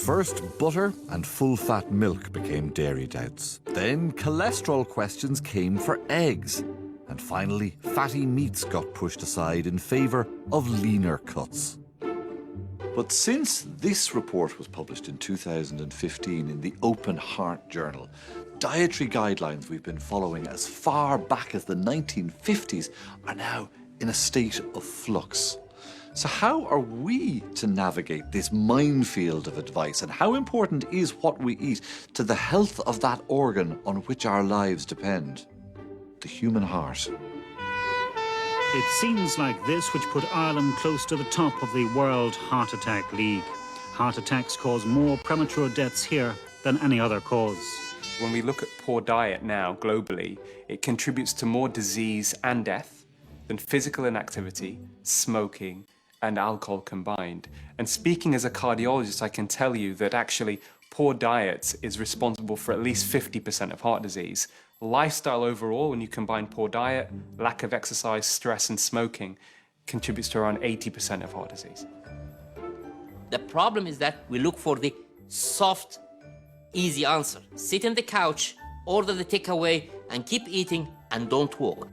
First, butter and full-fat milk became dairy doubts. Then cholesterol questions came for eggs. And finally, fatty meats got pushed aside in favour of leaner cuts. But since this report was published in 2015 in the Open Heart Journal, dietary guidelines we've been following as far back as the 1950s are now in a state of flux. So how are we to navigate this minefield of advice, and how important is what we eat to the health of that organ on which our lives depend? The human heart. It seems like this which put Ireland close to the top of the World Heart Attack League. Heart attacks cause more premature deaths here than any other cause. When we look at poor diet now globally, it contributes to more disease and death than physical inactivity, smoking, and alcohol combined. And speaking as a cardiologist, I can tell you that actually poor diet is responsible for at least 50% of heart disease. Lifestyle overall, when you combine poor diet, lack of exercise, stress, and smoking, contributes to around 80% of heart disease. The problem is that we look for the soft, easy answer. Sit on the couch, order the takeaway, and keep eating and don't walk.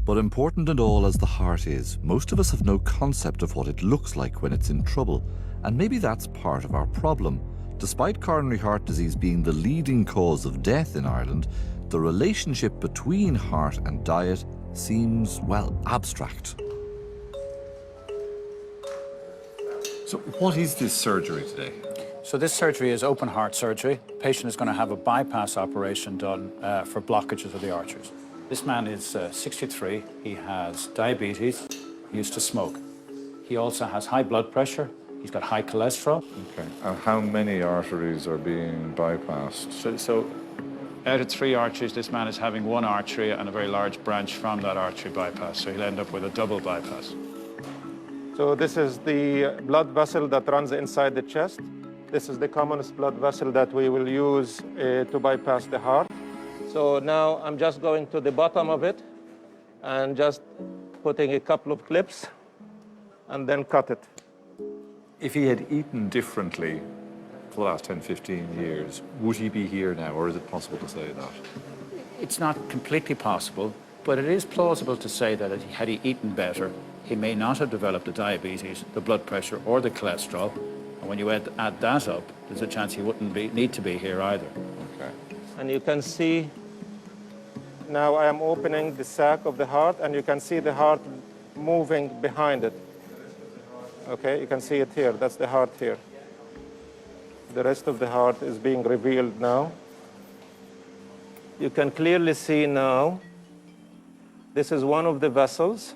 But important and all as the heart is, most of us have no concept of what it looks like when it's in trouble. And maybe that's part of our problem. Despite coronary heart disease being the leading cause of death in Ireland, the relationship between heart and diet seems, well, abstract. So what is this surgery today? So this surgery is open heart surgery. The patient is going to have a bypass operation done for blockages of the arteries. This man is 63. He has diabetes. He used to smoke. He also has high blood pressure. He's got high cholesterol. Okay. And how many arteries are being bypassed? So out of 3 arteries, this man is having 1 artery and a very large branch from that artery bypass. So he'll end up with a double bypass. So this is the blood vessel that runs inside the chest. This is the commonest blood vessel that we will use to bypass the heart. So now I'm just going to the bottom of it and just putting a couple of clips and then cut it. If he had eaten differently for the last 10, 15 years, would he be here now, or is it possible to say that? It's not completely possible, but it is plausible to say that had he eaten better, he may not have developed the diabetes, the blood pressure, or the cholesterol. And when you add that up, there's a chance he wouldn't need to be here either. Okay. And you can see now I am opening the sac of the heart, and you can see the heart moving behind it. Okay, you can see it here. That's the heart here. The rest of the heart is being revealed now. You can clearly see now, this is one of the vessels.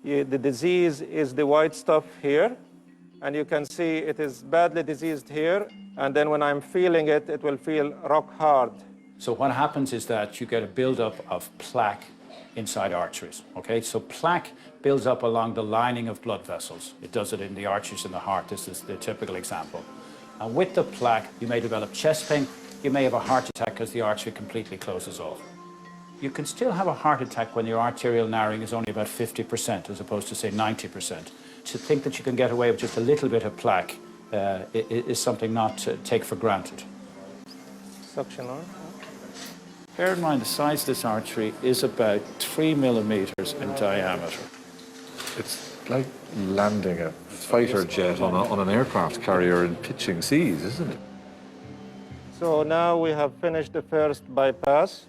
The disease is the white stuff here, and you can see it is badly diseased here, and then when I'm feeling it, it will feel rock hard. So what happens is that you get a buildup of plaque inside arteries, okay? So plaque builds up along the lining of blood vessels. It does it in the arteries in the heart. This is the typical example. And with the plaque, you may develop chest pain. You may have a heart attack because the artery completely closes off. You can still have a heart attack when your arterial narrowing is only about 50% as opposed to, say, 90%. To think that you can get away with just a little bit of plaque is something not to take for granted. Suction on. Bear in mind, the size of this artery is about 3 millimeters in diameter. It's like landing a fighter jet on an aircraft carrier in pitching seas, isn't it? So now we have finished the first bypass.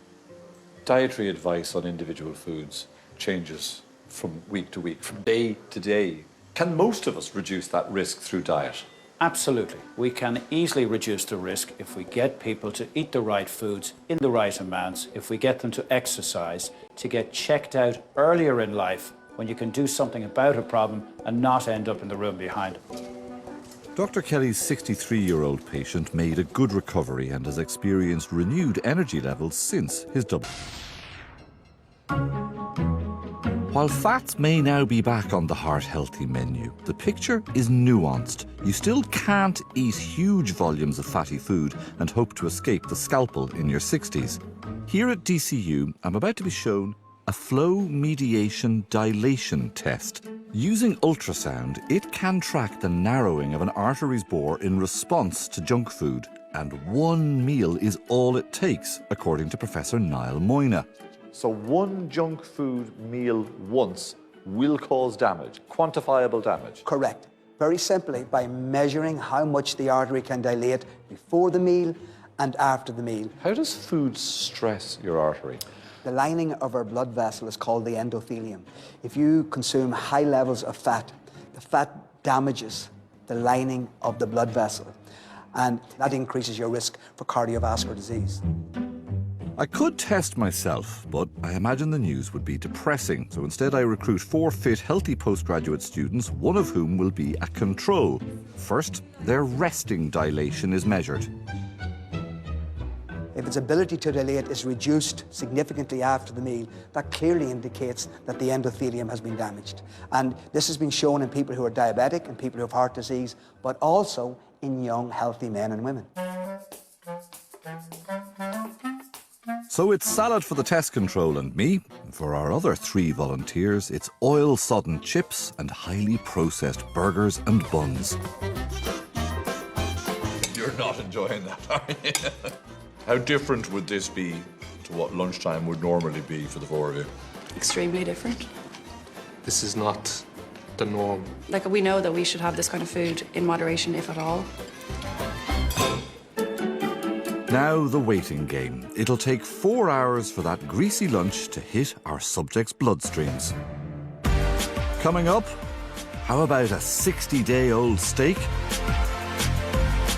Dietary advice on individual foods changes from week to week, from day to day. Can most of us reduce that risk through diet? Absolutely. We can easily reduce the risk if we get people to eat the right foods in the right amounts, if we get them to exercise, to get checked out earlier in life when you can do something about a problem and not end up in the room behind it. Dr. Kelly's 63-year-old patient made a good recovery and has experienced renewed energy levels since his double. While fats may now be back on the heart-healthy menu, the picture is nuanced. You still can't eat huge volumes of fatty food and hope to escape the scalpel in your 60s. Here at DCU, I'm about to be shown a flow mediation dilation test. Using ultrasound, it can track the narrowing of an artery's bore in response to junk food. And one meal is all it takes, according to Professor Niall Moyna. So one junk food meal once will cause damage, quantifiable damage. Correct. Very simply, by measuring how much the artery can dilate before the meal and after the meal. How does food stress your artery? The lining of our blood vessel is called the endothelium. If you consume high levels of fat, the fat damages the lining of the blood vessel, and that increases your risk for cardiovascular disease. I could test myself, but I imagine the news would be depressing. So instead I recruit 4 fit, healthy postgraduate students, one of whom will be a control. First, their resting dilation is measured. If its ability to dilate is reduced significantly after the meal, that clearly indicates that the endothelium has been damaged. And this has been shown in people who are diabetic and people who have heart disease, but also in young, healthy men and women. So it's salad for the test control and me. For our other 3 volunteers, it's oil-sodden chips and highly processed burgers and buns. You're not enjoying that, are you? How different would this be to what lunchtime would normally be for the 4 of you? Extremely different. This is not the norm. Like, we know that we should have this kind of food in moderation, if at all. Now the waiting game. It'll take 4 hours for that greasy lunch to hit our subjects' bloodstreams. Coming up, how about a 60-day-old steak?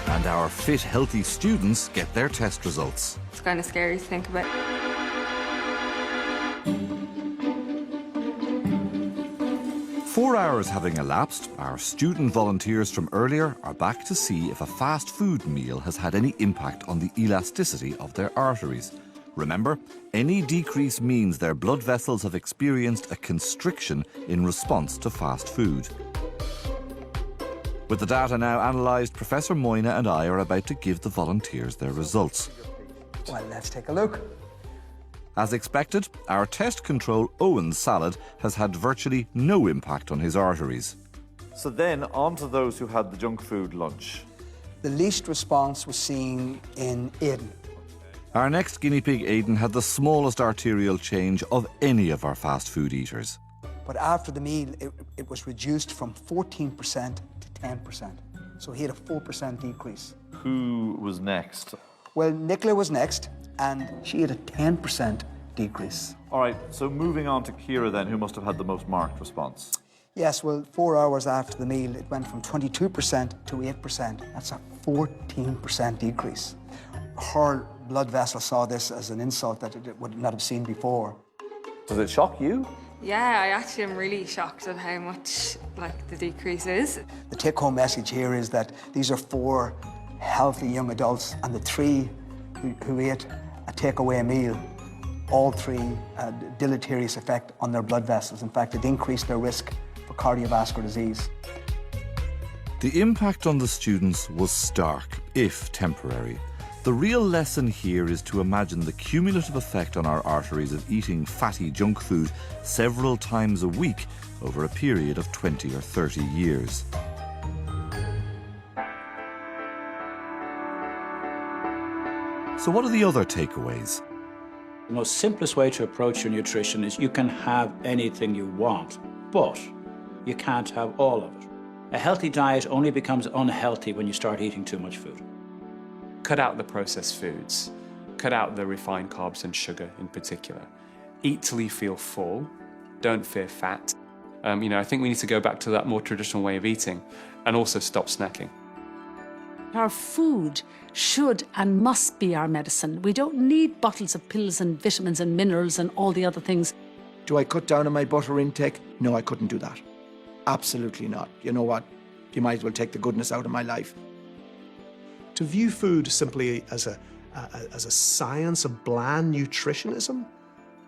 And our fit, healthy students get their test results. It's kind of scary to think about. Four hours having elapsed, our student volunteers from earlier are back to see if a fast food meal has had any impact on the elasticity of their arteries. Remember, any decrease means their blood vessels have experienced a constriction in response to fast food. With the data now analysed, Professor Moyna and I are about to give the volunteers their results. Well, let's take a look. As expected, our test control Owen's salad has had virtually no impact on his arteries. So then, on to those who had the junk food lunch. The least response was seen in Aidan. Our next guinea pig, Aidan, had the smallest arterial change of any of our fast food eaters. But after the meal, it was reduced from 14% to 10%. So he had a 4% decrease. Who was next? Well, Nicola was next, and she had a 10% decrease. All right, so moving on to Kira then, who must have had the most marked response. Yes, well, 4 hours after the meal, it went from 22% to 8%. That's a 14% decrease. Her blood vessel saw this as an insult that it would not have seen before. Does it shock you? Yeah, I actually am really shocked at how much the decrease is. The take-home message here is that these are 4 healthy young adults, and the 3 who ate a takeaway meal, all 3 had a deleterious effect on their blood vessels. In fact, it increased their risk for cardiovascular disease. The impact on the students was stark, if temporary. The real lesson here is to imagine the cumulative effect on our arteries of eating fatty junk food several times a week over a period of 20 or 30 years. So what are the other takeaways? The most simplest way to approach your nutrition is you can have anything you want, but you can't have all of it. A healthy diet only becomes unhealthy when you start eating too much food. Cut out the processed foods. Cut out the refined carbs and sugar in particular. Eat till you feel full. Don't fear fat. I think we need to go back to that more traditional way of eating and also stop snacking. Our food should and must be our medicine. We don't need bottles of pills and vitamins and minerals and all the other things. Do I cut down on my butter intake? No, I couldn't do that. Absolutely not. You know what? You might as well take the goodness out of my life. To view food simply as a science of bland nutritionism,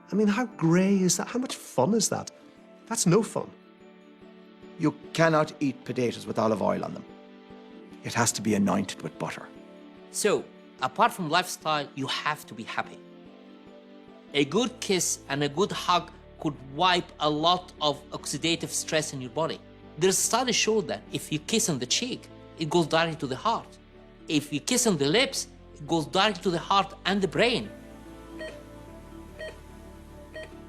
I mean, how grey is that? How much fun is that? That's no fun. You cannot eat potatoes with olive oil on them. It has to be anointed with butter. So, apart from lifestyle, you have to be happy. A good kiss and a good hug could wipe a lot of oxidative stress in your body. There's studies show that if you kiss on the cheek, it goes directly to the heart. If you kiss on the lips, it goes directly to the heart and the brain.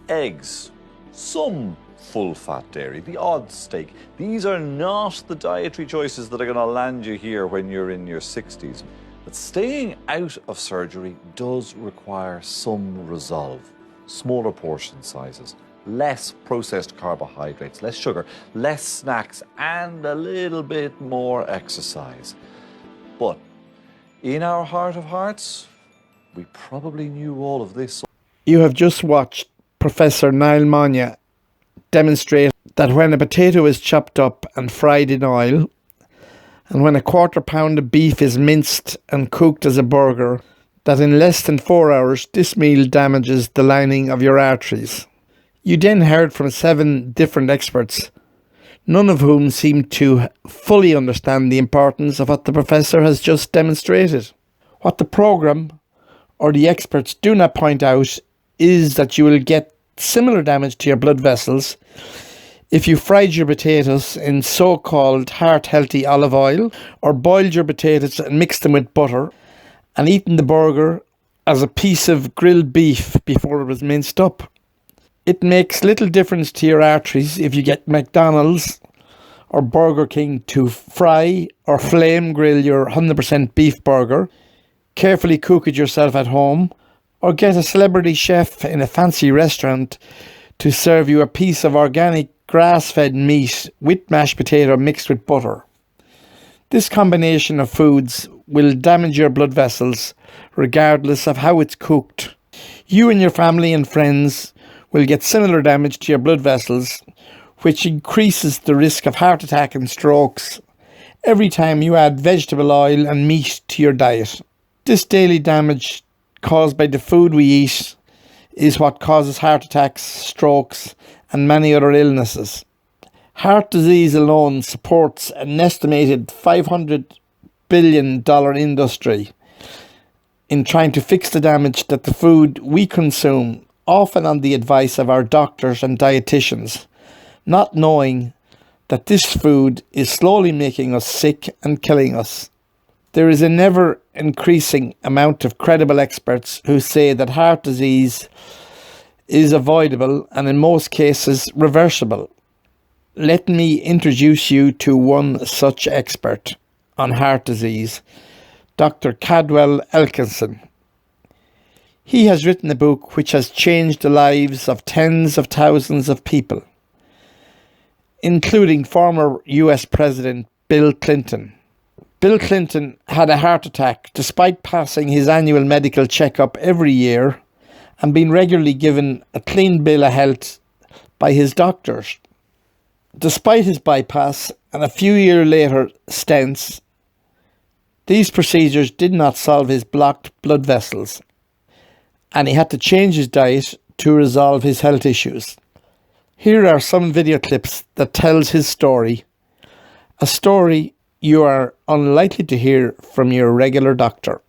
Eggs, some full-fat dairy, the odd steak. These are not the dietary choices that are going to land you here when you're in your 60s. But staying out of surgery does require some resolve. Smaller portion sizes, less processed carbohydrates, less sugar, less snacks, and a little bit more exercise. But in our heart of hearts, we probably knew all of this. You have just watched Professor Niall Manya demonstrate that when a potato is chopped up and fried in oil, and when a quarter pound of beef is minced and cooked as a burger, that in less than 4 hours this meal damages the lining of your arteries. You then heard from 7 different experts, none of whom seemed to fully understand the importance of what the professor has just demonstrated. What the programme or the experts do not point out is that you will get similar damage to your blood vessels if you fried your potatoes in so-called heart-healthy olive oil, or boiled your potatoes and mixed them with butter, and eaten the burger as a piece of grilled beef before it was minced up. It makes little difference to your arteries if you get McDonald's or Burger King to fry or flame grill your 100% beef burger, carefully cook it yourself at home, or get a celebrity chef in a fancy restaurant to serve you a piece of organic grass-fed meat with mashed potato mixed with butter. This combination of foods will damage your blood vessels regardless of how it's cooked. You and your family and friends will get similar damage to your blood vessels, which increases the risk of heart attack and strokes every time you add vegetable oil and meat to your diet. This daily damage caused by the food we eat is what causes heart attacks, strokes, and many other illnesses. Heart disease alone supports an estimated $500 billion industry in trying to fix the damage that the food we consume, often on the advice of our doctors and dietitians, not knowing that this food is slowly making us sick and killing us. There is a never-increasing amount of credible experts who say that heart disease is avoidable and in most cases reversible. Let me introduce you to one such expert on heart disease, Dr. Cadwell Elkinson. He has written a book which has changed the lives of tens of thousands of people, including former US President Bill Clinton. Bill Clinton had a heart attack despite passing his annual medical checkup every year and being regularly given a clean bill of health by his doctors. Despite his bypass and a few years later stents, these procedures did not solve his blocked blood vessels, and he had to change his diet to resolve his health issues. Here are some video clips that tells his story, a story you are unlikely to hear from your regular doctor.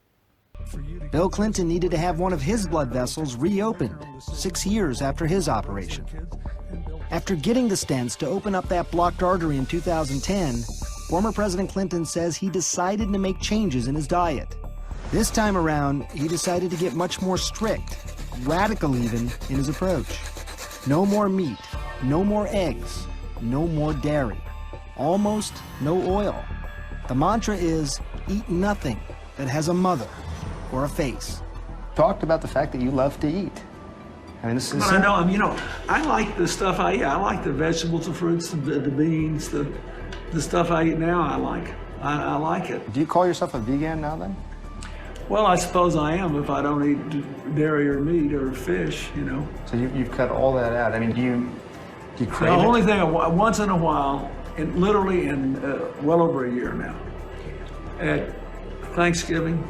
Bill Clinton needed to have one of his blood vessels reopened 6 years after his operation. After getting the stents to open up that blocked artery in 2010, former President Clinton says he decided to make changes in his diet. This time around, he decided to get much more strict, radical even, in his approach. No more meat, no more eggs, no more dairy, almost no oil. The mantra is, eat nothing that has a mother or a face. Talked about the fact that you love to eat. I mean, this is. I know. I like the stuff I eat. I like the vegetables, the fruits, the beans, the stuff I eat now. I like. I like it. Do you call yourself a vegan now, then? Well, I suppose I am if I don't eat dairy or meat or fish. So you've cut all that out. I mean, do you crave The it? only thing, once in a while, literally in well over a year now, at Thanksgiving,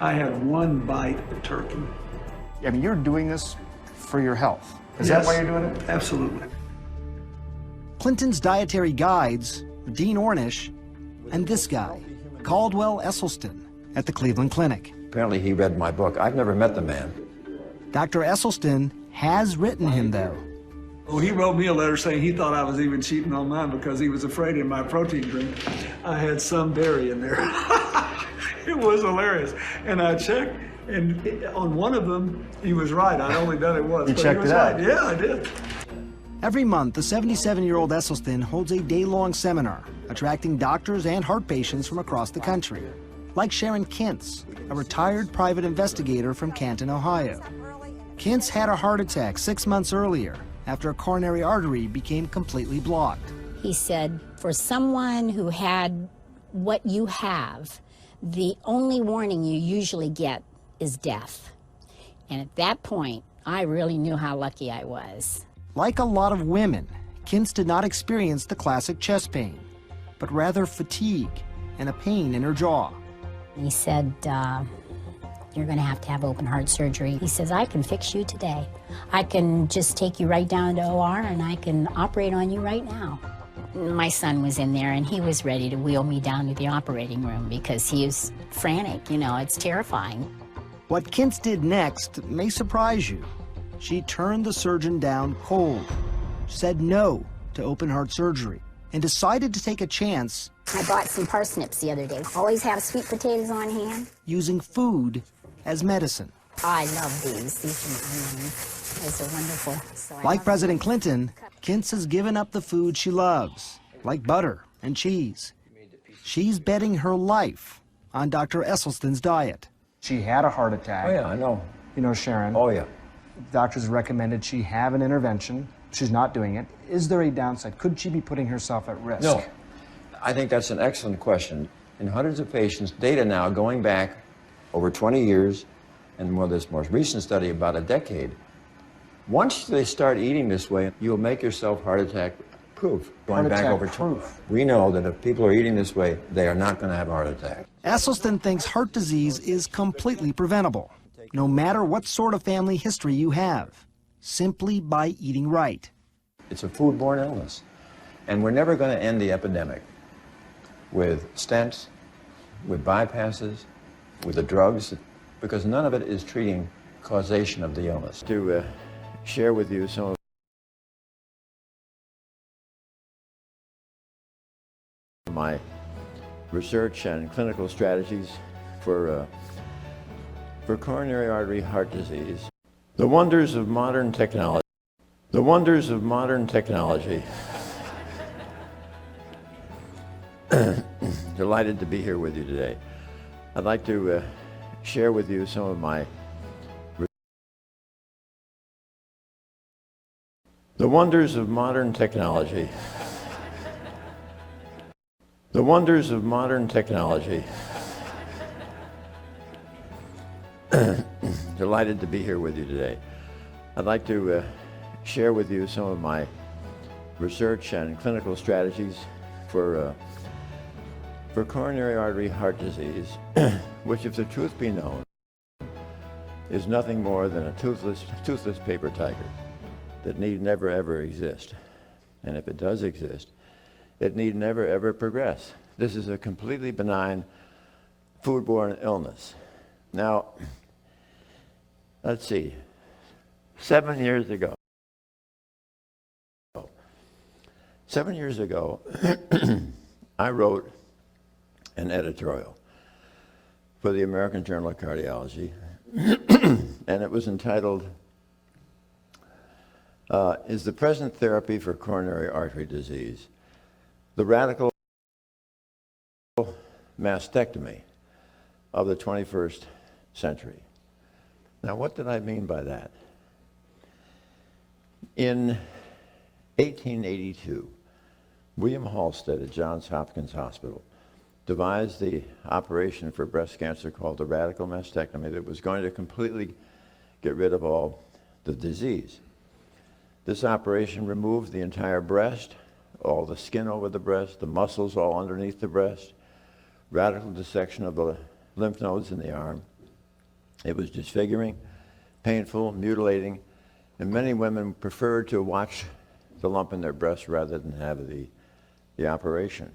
I had one bite of turkey. I mean, you're doing this for your health. Is Yes, that why you're doing it? Absolutely. Clinton's dietary guides, Dean Ornish, and this guy, Caldwell Esselstyn, at the Cleveland Clinic. Apparently he read my book. I've never met the man. Dr. Esselstyn has written him, though. Well, he wrote me a letter saying he thought I was even cheating on mine because he was afraid in my protein drink I had some dairy in there. It was hilarious. And I checked, and on one of them, he was right. I'd only done it once. You but checked he was it out? right. Yeah, I did. Every month, the 77-year-old Esselstyn holds a day-long seminar, attracting doctors and heart patients from across the country, like Sharon Kintz, a retired private investigator from Canton, Ohio. Kintz had a heart attack 6 months earlier after a coronary artery became completely blocked. He said, for someone who had what you have, the only warning you usually get is death. And at that point, I really knew how lucky I was. Like a lot of women, Kintz did not experience the classic chest pain, but rather fatigue and a pain in her jaw. He said, you're going to have open heart surgery. He says, I can fix you today. I can just take you right down to OR and I can operate on you right now. My son was in there and he was ready to wheel me down to the operating room because he was frantic, you know, it's terrifying. What Kintz did next may surprise you. She turned the surgeon down cold, said no to open heart surgery, and decided to take a chance. I bought some parsnips the other day. Always have sweet potatoes on hand. Using food as medicine. I love these. These are wonderful. So Like President Clinton, Kintz has given up the food she loves, like butter and cheese. She's betting her life on Dr. Esselstyn's diet. She had a heart attack. Oh, yeah, I know. You know Sharon. Oh, yeah. Doctors recommended she have an intervention. She's not doing it. Is there a downside? Could she be putting herself at risk? No. I think that's an excellent question. In hundreds of patients, data now going back over 20 years, and this most recent study about a decade, once they start eating this way, you'll make yourself heart attack proof. Going back over proof. We know that if people are eating this way, they are not going to have a heart attack. Esselstyn thinks heart disease is completely preventable, no matter what sort of family history you have, simply by eating right. It's a foodborne illness, and we're never going to end the epidemic with stents, with bypasses, with the drugs, because none of it is treating causation of the illness. To share with you some of my research and clinical strategies for coronary artery heart disease. The wonders of modern technology. The wonders of modern technology. Delighted to be here with you today. I'd like to share with you some of my the wonders of modern technology. The wonders of modern technology. Delighted to be here with you today. I'd like to share with you some of my research and clinical strategies for coronary artery heart disease, which, if the truth be known, is nothing more than a toothless paper tiger that need never ever exist. And if it does exist, it need never ever progress. This is a completely benign foodborne illness. Now, let's see, 7 years ago, I wrote an editorial for the American Journal of Cardiology, and it was entitled, Is the Present Therapy for Coronary Artery Disease the Radical Mastectomy of the 21st Century? Now, what did I mean by that? In 1882, William Halsted at Johns Hopkins Hospital devised the operation for breast cancer called the radical mastectomy that was going to completely get rid of all the disease. This operation removed the entire breast, all the skin over the breast, the muscles all underneath the breast, radical dissection of the lymph nodes in the arm. It was disfiguring, painful, mutilating, and many women preferred to watch the lump in their breast rather than have the operation.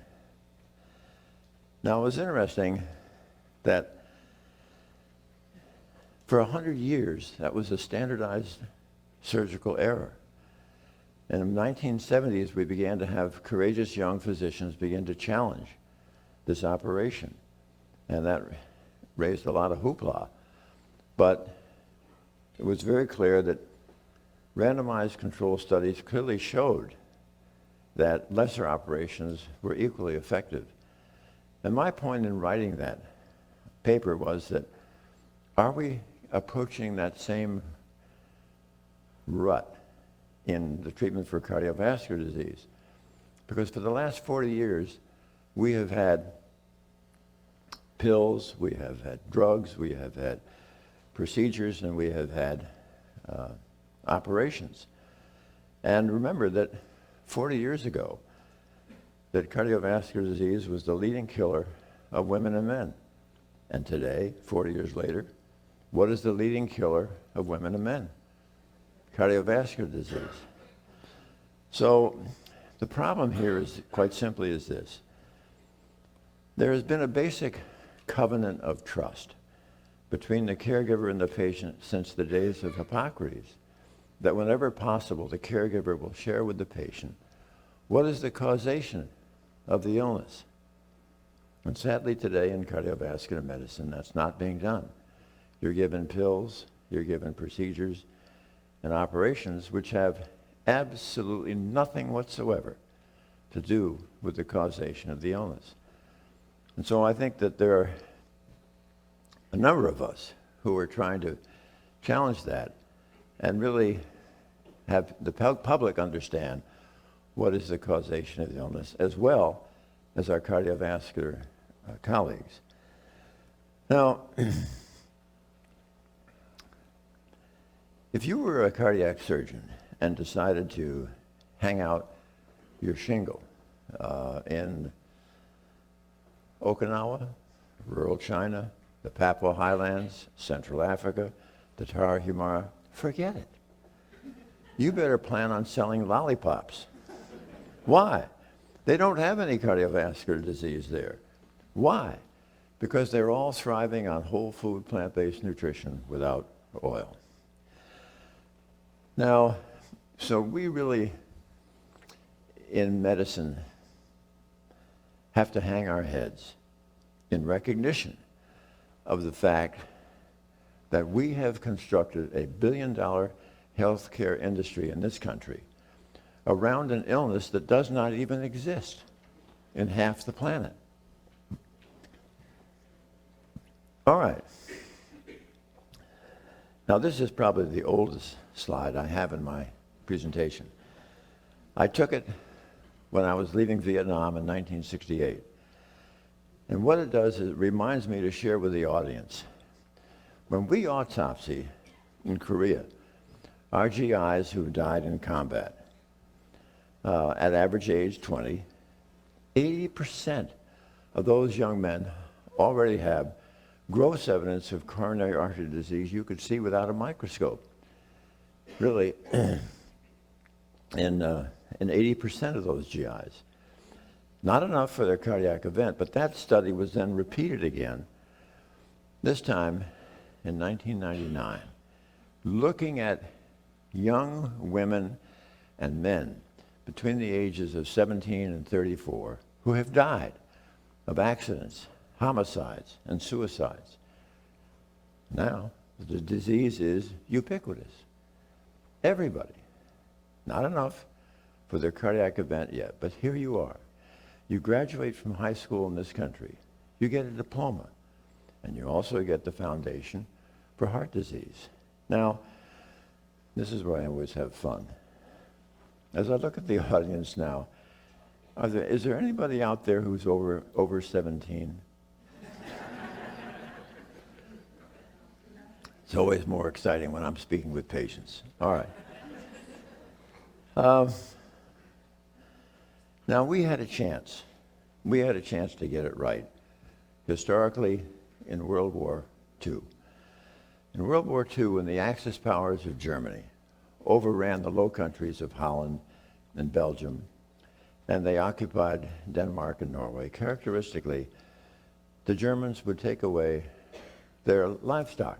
Now, it was interesting that for 100 years, that was a standardized surgical error. And in the 1970s, we began to have courageous young physicians begin to challenge this operation. And that raised a lot of hoopla. But it was very clear that randomized control studies clearly showed that lesser operations were equally effective. And my point in writing that paper was that, are we approaching that same rut in the treatment for cardiovascular disease? Because for the last 40 years, we have had pills, we have had drugs, we have had procedures, and we have had operations. And remember that 40 years ago, that cardiovascular disease was the leading killer of women and men. And today, 40 years later, what is the leading killer of women and men? Cardiovascular disease. So the problem here is quite simply is this. There has been a basic covenant of trust between the caregiver and the patient since the days of Hippocrates, that whenever possible, the caregiver will share with the patient what is the causation of the illness. And sadly today in cardiovascular medicine, that's not being done. You're given pills, you're given procedures and operations which have absolutely nothing whatsoever to do with the causation of the illness. And so I think that there are a number of us who are trying to challenge that and really have the public understand what is the causation of the illness, as well as our cardiovascular colleagues. Now, if you were a cardiac surgeon and decided to hang out your shingle in Okinawa, rural China, the Papua Highlands, Central Africa, the Tarahumara, forget it. You better plan on selling lollipops. Why? They don't have any cardiovascular disease there. Why? Because they're all thriving on whole food, plant-based nutrition without oil. Now, so we really, in medicine, have to hang our heads in recognition of the fact that we have constructed a billion-dollar healthcare industry in this country around an illness that does not even exist in half the planet. All right. Now, this is probably the oldest slide I have in my presentation. I took it when I was leaving Vietnam in 1968. And what it does is it reminds me to share with the audience. When we autopsy in Korea our GIs who died in combat, at average age 20, 80% of those young men already have gross evidence of coronary artery disease you could see without a microscope. Really, in 80% of those GIs. Not enough for their cardiac event, but that study was then repeated again, this time in 1999, looking at young women and men between the ages of 17 and 34 who have died of accidents, homicides, and suicides. Now, the disease is ubiquitous. Everybody. Not enough for their cardiac event yet, but here you are. You graduate from high school in this country. You get a diploma, and you also get the foundation for heart disease. Now, this is where I always have fun. As I look at the audience now, is there anybody out there who's over 17? It's always more exciting when I'm speaking with patients. All right. Now, we had a chance. We had a chance to get it right, historically, in World War II. In World War II, when the Axis powers of Germany overran the Low Countries of Holland and Belgium, and they occupied Denmark and Norway, characteristically, the Germans would take away their livestock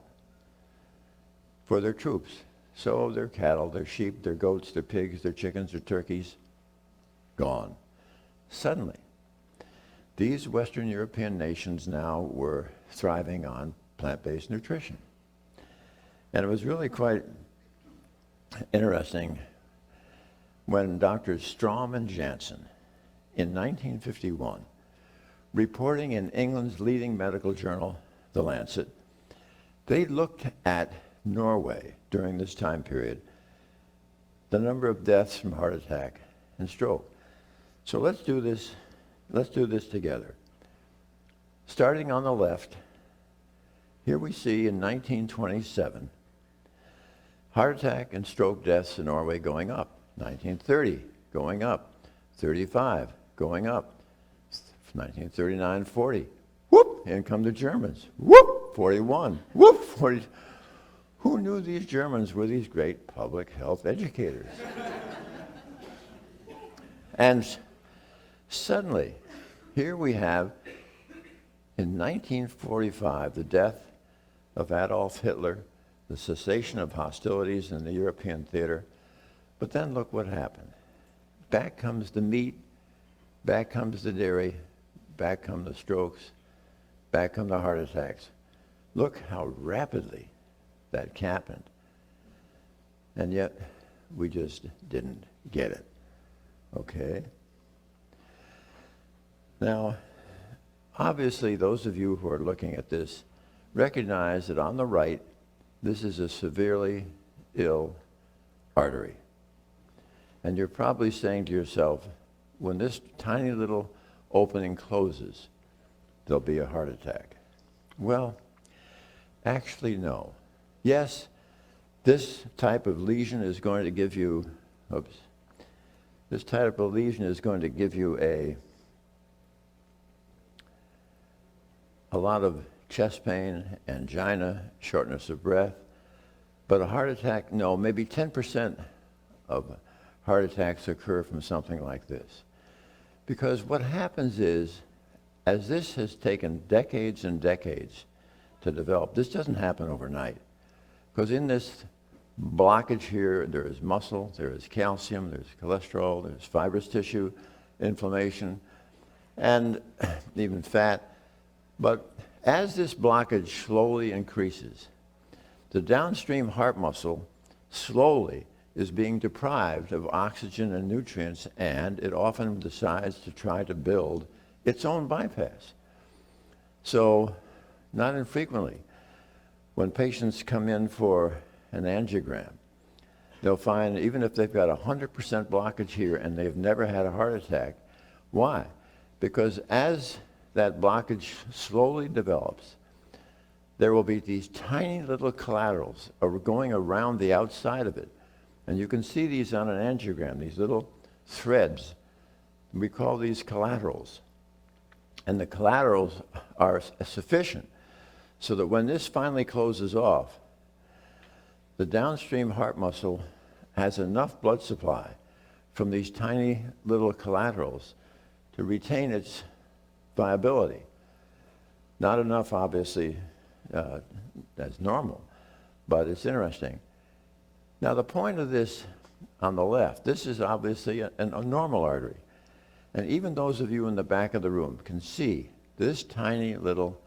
for their troops So their cattle, their sheep, their goats, their pigs, their chickens, their turkeys, gone. Suddenly, these Western European nations now were thriving on plant-based nutrition. And it was really quite interesting when Drs. Strom and Janssen in 1951, reporting in England's leading medical journal, The Lancet, they looked at Norway during this time period, the number of deaths from heart attack and stroke. So let's do this together. Starting on the left, here we see in 1927, heart attack and stroke deaths in Norway going up. 1930, going up. 35, going up. 1939, 40. Whoop, in come the Germans. Whoop, 41. Whoop, 40. Who knew these Germans were these great public health educators? And suddenly, here we have, in 1945, the death of Adolf Hitler, the cessation of hostilities in the European theater. But then look what happened. Back comes the meat, back comes the dairy, back come the strokes, back come the heart attacks. Look how rapidly that happened. And yet, we just didn't get it. Okay? Now, obviously, those of you who are looking at this recognize that on the right, this is a severely ill artery. And you're probably saying to yourself, when this tiny little opening closes, there'll be a heart attack. Well, actually, no. Yes, this type of lesion is going to give you, this type of lesion is going to give you a lot of chest pain, angina, shortness of breath. But a heart attack, no, maybe 10% of heart attacks occur from something like this. Because what happens is, as this has taken decades and decades to develop, this doesn't happen overnight. Because in this blockage here, there is muscle, there is calcium, there's cholesterol, there's fibrous tissue, inflammation, and even fat. But as this blockage slowly increases, the downstream heart muscle slowly is being deprived of oxygen and nutrients, and it often decides to try to build its own bypass. So, not infrequently, when patients come in for an angiogram, they'll find, even if they've got 100% blockage here and they've never had a heart attack, why? Because as that blockage slowly develops, there will be these tiny little collaterals going around the outside of it. And you can see these on an angiogram, these little threads. We call these collaterals. And the collaterals are sufficient so that when this finally closes off, the downstream heart muscle has enough blood supply from these tiny little collaterals to retain its viability. Not enough, obviously, that's normal, but it's interesting. Now, the point of this on the left, this is obviously a normal artery. And even those of you in the back of the room can see this tiny little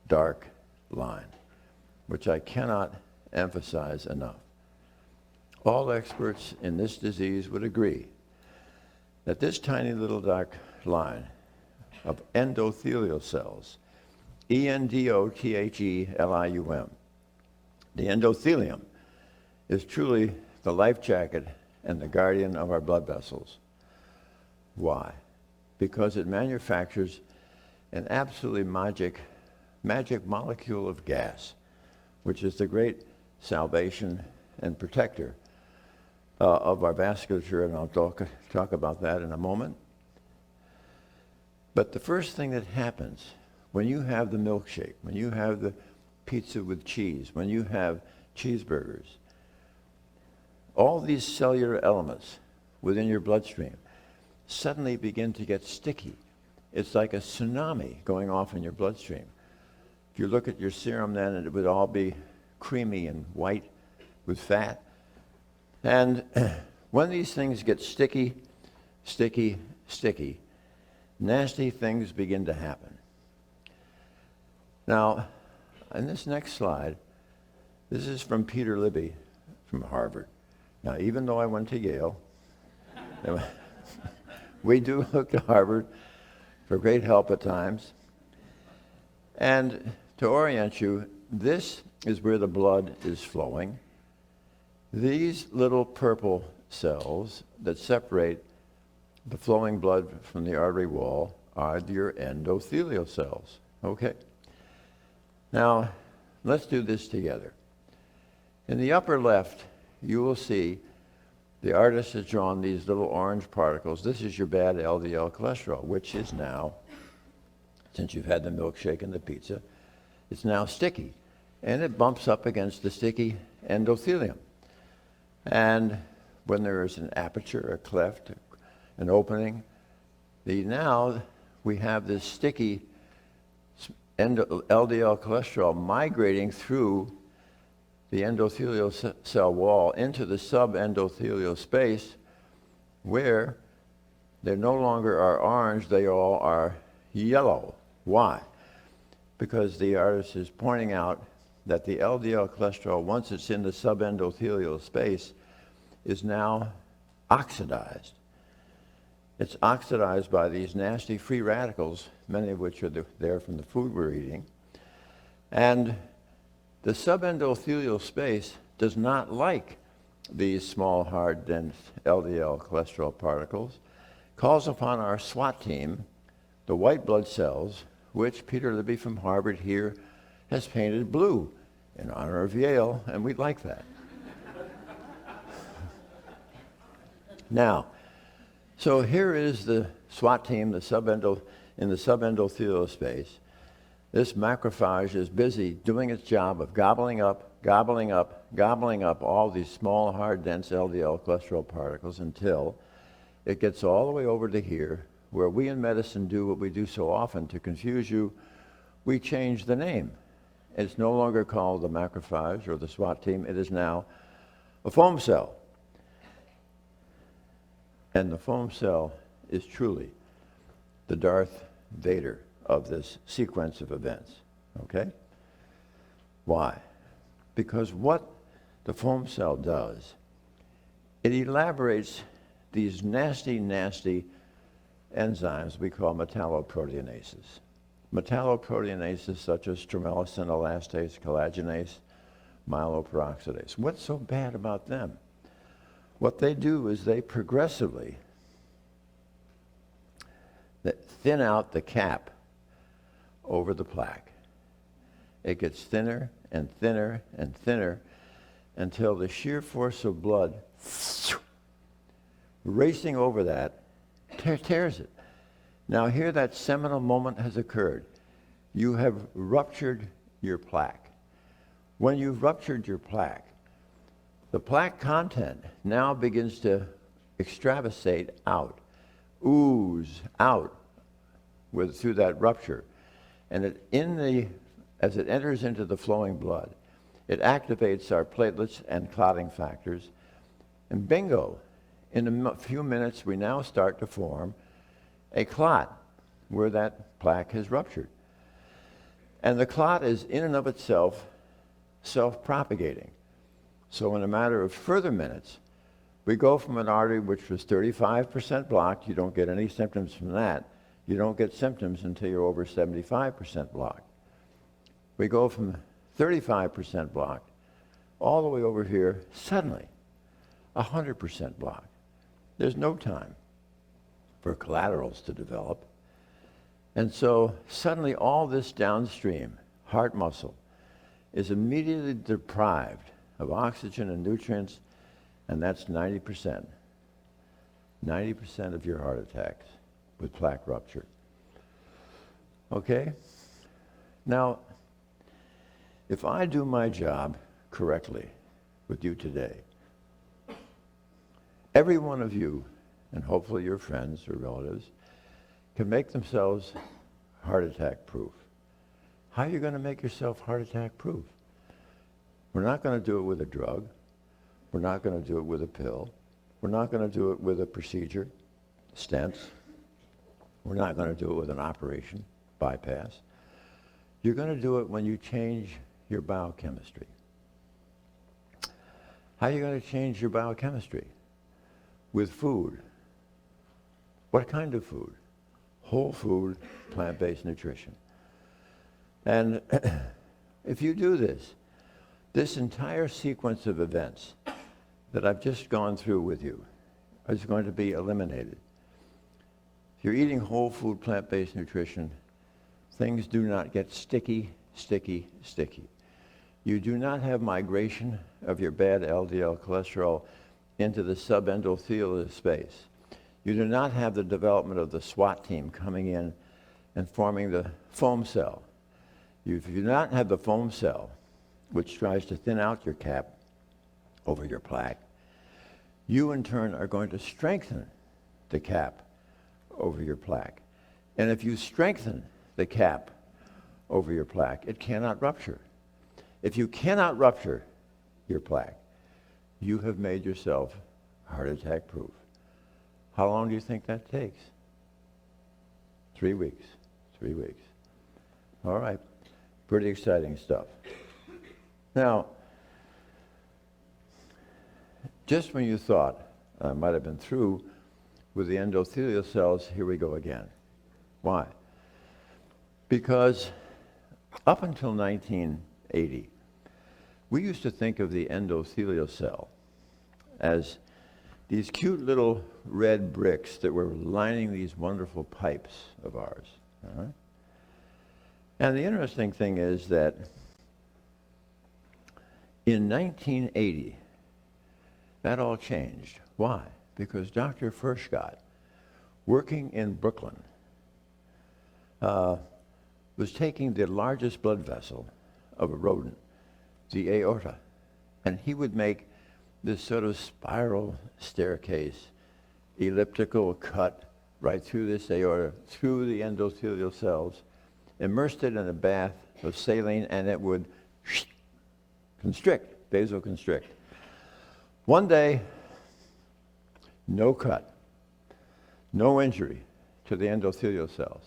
dark line, which I cannot emphasize enough. All experts in this disease would agree that this tiny little dark line of endothelial cells, E-N-D-O-T-H-E-L-I-U-M, the endothelium is truly the life jacket and the guardian of our blood vessels. Why? Because it manufactures an absolutely magic molecule of gas, which is the great salvation and protector of our vasculature, and I'll talk about that in a moment. But the first thing that happens when you have the milkshake, when you have the pizza with cheese, when you have cheeseburgers, all these cellular elements within your bloodstream suddenly begin to get sticky. It's like a tsunami going off in your bloodstream. If you look at your serum then, it would all be creamy and white with fat. And when these things get sticky, sticky, sticky, nasty things begin to happen. Now, in this next slide, this is from Peter Libby from Harvard. Now, even though I went to Yale, we do look to Harvard for great help at times. And to orient you, this is where the blood is flowing. These little purple cells that separate the flowing blood from the artery wall are your endothelial cells, okay? Now, let's do this together. In the upper left, you will see the artist has drawn these little orange particles. This is your bad LDL cholesterol, which is now, since you've had the milkshake and the pizza, it's now sticky. And it bumps up against the sticky endothelium. And when there is an aperture, a cleft, an opening, now we have this sticky LDL cholesterol migrating through the endothelial cell wall into the subendothelial space, where they no longer are orange, they all are yellow. Why? Because the artist is pointing out that the LDL cholesterol, once it's in the subendothelial space, is now oxidized. It's oxidized by these nasty free radicals, many of which are there from the food we're eating. And the subendothelial space does not like these small, hard, dense LDL cholesterol particles, calls upon our SWAT team, the white blood cells, which Peter Libby from Harvard here has painted blue in honor of Yale, and we like that. Now, so here is the SWAT team, in the subendothelial space. This macrophage is busy doing its job of gobbling up all these small, hard, dense LDL cholesterol particles until it gets all the way over to here, where we in medicine do what we do so often to confuse you. We change the name. It's no longer called the macrophage or the SWAT team. It is now a foam cell. And the foam cell is truly the Darth Vader of this sequence of events, okay? Why? Because what the foam cell does, it elaborates these nasty, nasty enzymes we call metalloproteinases. Metalloproteinases such as stromatolin, elastase, collagenase, myeloperoxidase. What's so bad about them? What they do is they progressively thin out the cap over the plaque. It gets thinner and thinner and thinner until the sheer force of blood racing over that tears it. Now here that seminal moment has occurred. You have ruptured your plaque. When you've ruptured your plaque, the plaque content now begins to extravasate out, ooze out through that rupture. And as it enters into the flowing blood, it activates our platelets and clotting factors. And bingo, in a few minutes, we now start to form a clot where that plaque has ruptured. And the clot is in and of itself self-propagating. So in a matter of further minutes, we go from an artery which was 35% blocked. You don't get any symptoms from that. You don't get symptoms until you're over 75% blocked. We go from 35% blocked all the way over here, suddenly 100% blocked. There's no time for collaterals to develop. And so suddenly all this downstream heart muscle is immediately deprived of oxygen and nutrients, and that's 90%. 90% of your heart attacks with plaque rupture. Okay? Now, if I do my job correctly with you today, every one of you, and hopefully your friends or relatives, can make themselves heart attack proof. How are you going to make yourself heart attack proof? We're not going to do it with a drug. We're not going to do it with a pill. We're not going to do it with a procedure, stents. We're not going to do it with an operation, bypass. You're going to do it when you change your biochemistry. How are you going to change your biochemistry? With food. What kind of food? Whole food, plant-based nutrition. And if you do this, this entire sequence of events that I've just gone through with you is going to be eliminated. If you're eating whole food, plant-based nutrition, things do not get sticky, sticky, sticky. You do not have migration of your bad LDL cholesterol into the subendothelial space. You do not have the development of the SWAT team coming in and forming the foam cell. You do not have the foam cell, which tries to thin out your cap over your plaque. You, in turn, are going to strengthen the cap over your plaque. And if you strengthen the cap over your plaque, it cannot rupture. If you cannot rupture your plaque, you have made yourself heart attack proof. How long do you think that takes? 3 weeks. 3 weeks. All right. Pretty exciting stuff. Now, just when you thought I might have been through with the endothelial cells, here we go again. Why? Because up until 1980, we used to think of the endothelial cell as these cute little red bricks that were lining these wonderful pipes of ours. And the interesting thing is that in 1980, that all changed. Why? Because Dr. Furchtgott, working in Brooklyn, was taking the largest blood vessel of a rodent, the aorta, and he would make this sort of spiral staircase, elliptical cut right through this aorta, through the endothelial cells, immersed it in a bath of saline, and it would constrict, vasoconstrict. One day, no cut, no injury to the endothelial cells.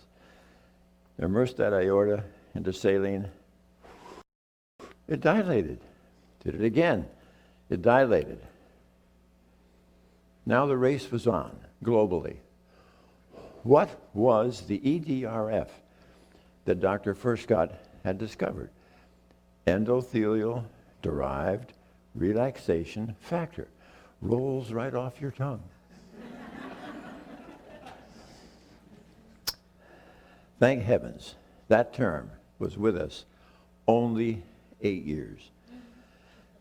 Immersed that aorta into saline, it dilated. Did it again, it dilated. Now the race was on, globally. What was the EDRF that Dr. Furchtgott had discovered? Endothelial-derived relaxation factor. Rolls right off your tongue. Thank heavens, that term was with us only 8 years.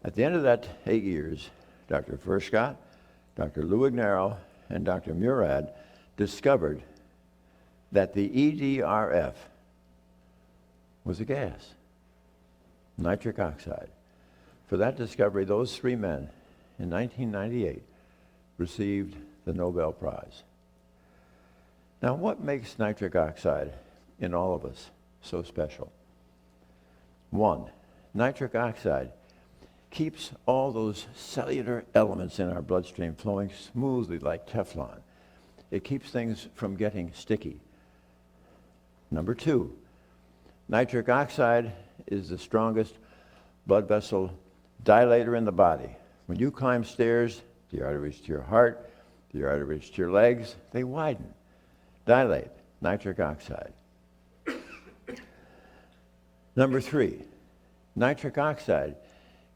At the end of that 8 years, Dr. Furchtgott, Dr. Lou Ignarro, and Dr. Murad discovered that the EDRF was a gas, nitric oxide. For that discovery, those three men in 1998 received the Nobel Prize. Now, what makes nitric oxide in all of us so special? One, nitric oxide keeps all those cellular elements in our bloodstream flowing smoothly like Teflon. It keeps things from getting sticky. Number two, nitric oxide is the strongest blood vessel dilator in the body. When you climb stairs, the arteries to your heart, the arteries to your legs, they widen, dilate, nitric oxide. Number three, nitric oxide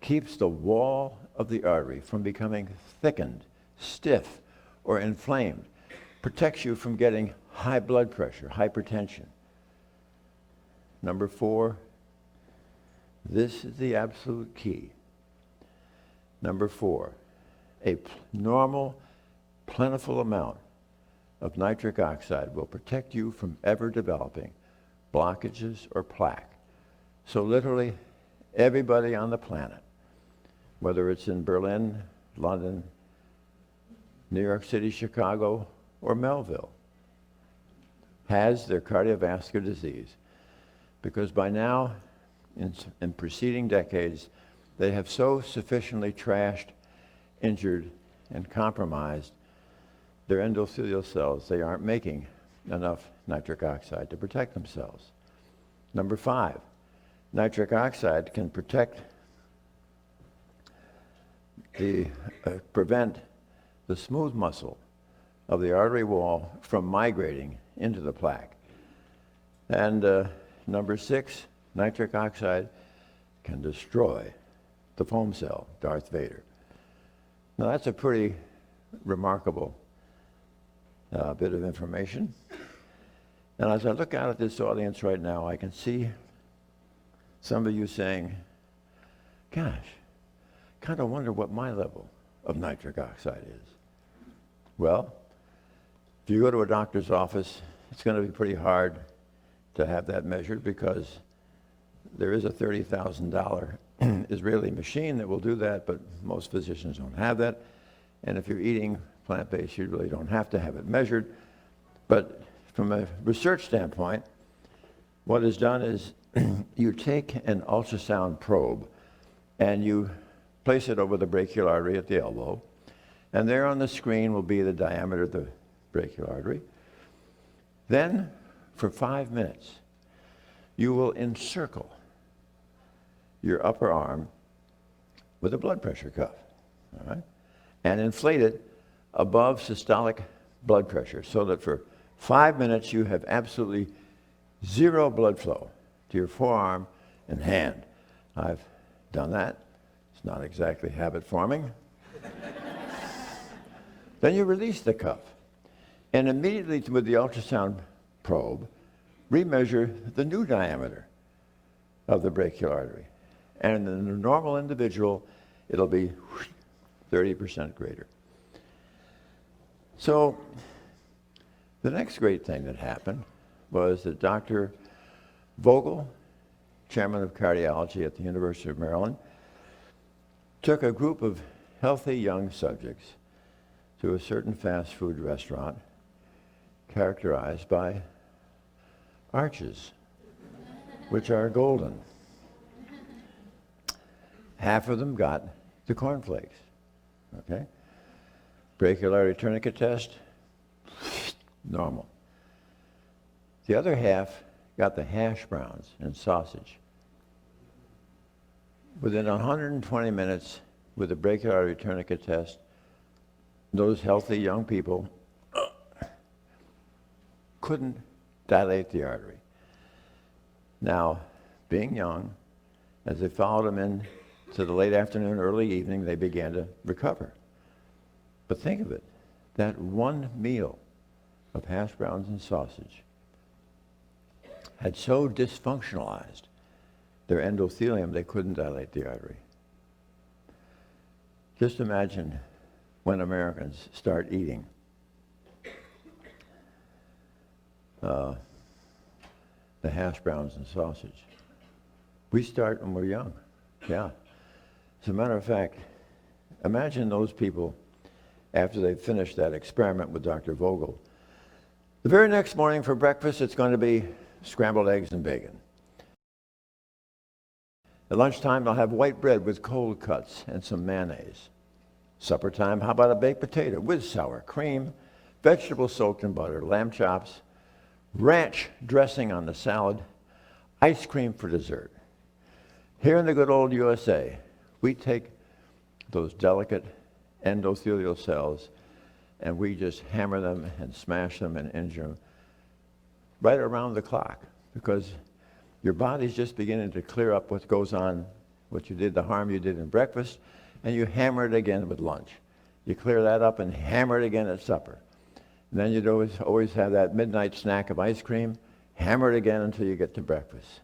keeps the wall of the artery from becoming thickened, stiff, or inflamed, protects you from getting high blood pressure, hypertension. Number four, this is the absolute key. Number four, a normal, plentiful amount of nitric oxide will protect you from ever developing blockages or plaque. So literally, everybody on the planet, whether it's in Berlin, London, New York City, Chicago, or Melville, has their cardiovascular disease. Because by now, in preceding decades, they have so sufficiently trashed injured and compromised their endothelial cells. They aren't making enough nitric oxide to protect themselves. Number 5, nitric oxide can prevent the smooth muscle of the artery wall from migrating into the plaque. And number 6, nitric oxide can destroy the foam cell, Darth Vader. Now that's a pretty remarkable bit of information. And as I look out at this audience right now, I can see some of you saying, gosh, kind of wonder what my level of nitric oxide is. Well, if you go to a doctor's office, it's going to be pretty hard to have that measured because there is a $30,000 Israeli machine that will do that, but most physicians don't have that. And if you're eating plant-based, you really don't have to have it measured. But from a research standpoint, what is done is you take an ultrasound probe and you place it over the brachial artery at the elbow, and there on the screen will be the diameter of the brachial artery. Then, for 5 minutes, you will encircle your upper arm with a blood pressure cuff, all right? And inflate it above systolic blood pressure so that for 5 minutes you have absolutely zero blood flow to your forearm and hand. I've done that. It's not exactly habit forming. Then you release the cuff and immediately with the ultrasound probe, remeasure the new diameter of the brachial artery. And in a normal individual, it'll be 30% greater. So the next great thing that happened was that Dr. Vogel, chairman of cardiology at the University of Maryland, took a group of healthy young subjects to a certain fast food restaurant characterized by arches, which are golden. Half of them got the cornflakes, okay? Brachial artery tourniquet test, normal. The other half got the hash browns and sausage. Within 120 minutes with the brachial artery tourniquet test, those healthy young people couldn't dilate the artery. Now, being young, as they followed them into the late afternoon, early evening, they began to recover. But think of it, that one meal of hash browns and sausage had so dysfunctionalized their endothelium they couldn't dilate the artery. Just imagine when Americans start eating the hash browns and sausage. We start when we're young, yeah. As a matter of fact, imagine those people after they've finished that experiment with Dr. Vogel. The very next morning for breakfast, it's going to be scrambled eggs and bacon. At lunchtime, they'll have white bread with cold cuts and some mayonnaise. Supper time, how about a baked potato with sour cream, vegetables soaked in butter, lamb chops, ranch dressing on the salad, ice cream for dessert. Here in the good old USA, we take those delicate endothelial cells and we just hammer them and smash them and injure them right around the clock because your body's just beginning to clear up what goes on, what you did, the harm you did in breakfast, and you hammer it again with lunch. You clear that up and hammer it again at supper. And then you'd always have that midnight snack of ice cream, hammer it again until you get to breakfast.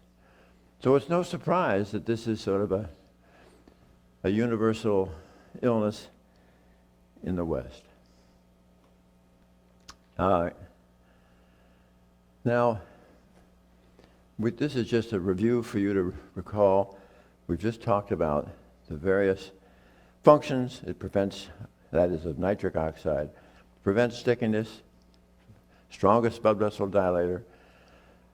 So it's no surprise that this is sort of a universal illness in the West. Now, this is just a review for you to recall. We've just talked about the various functions it prevents, that is of nitric oxide, prevents stickiness, strongest blood vessel dilator,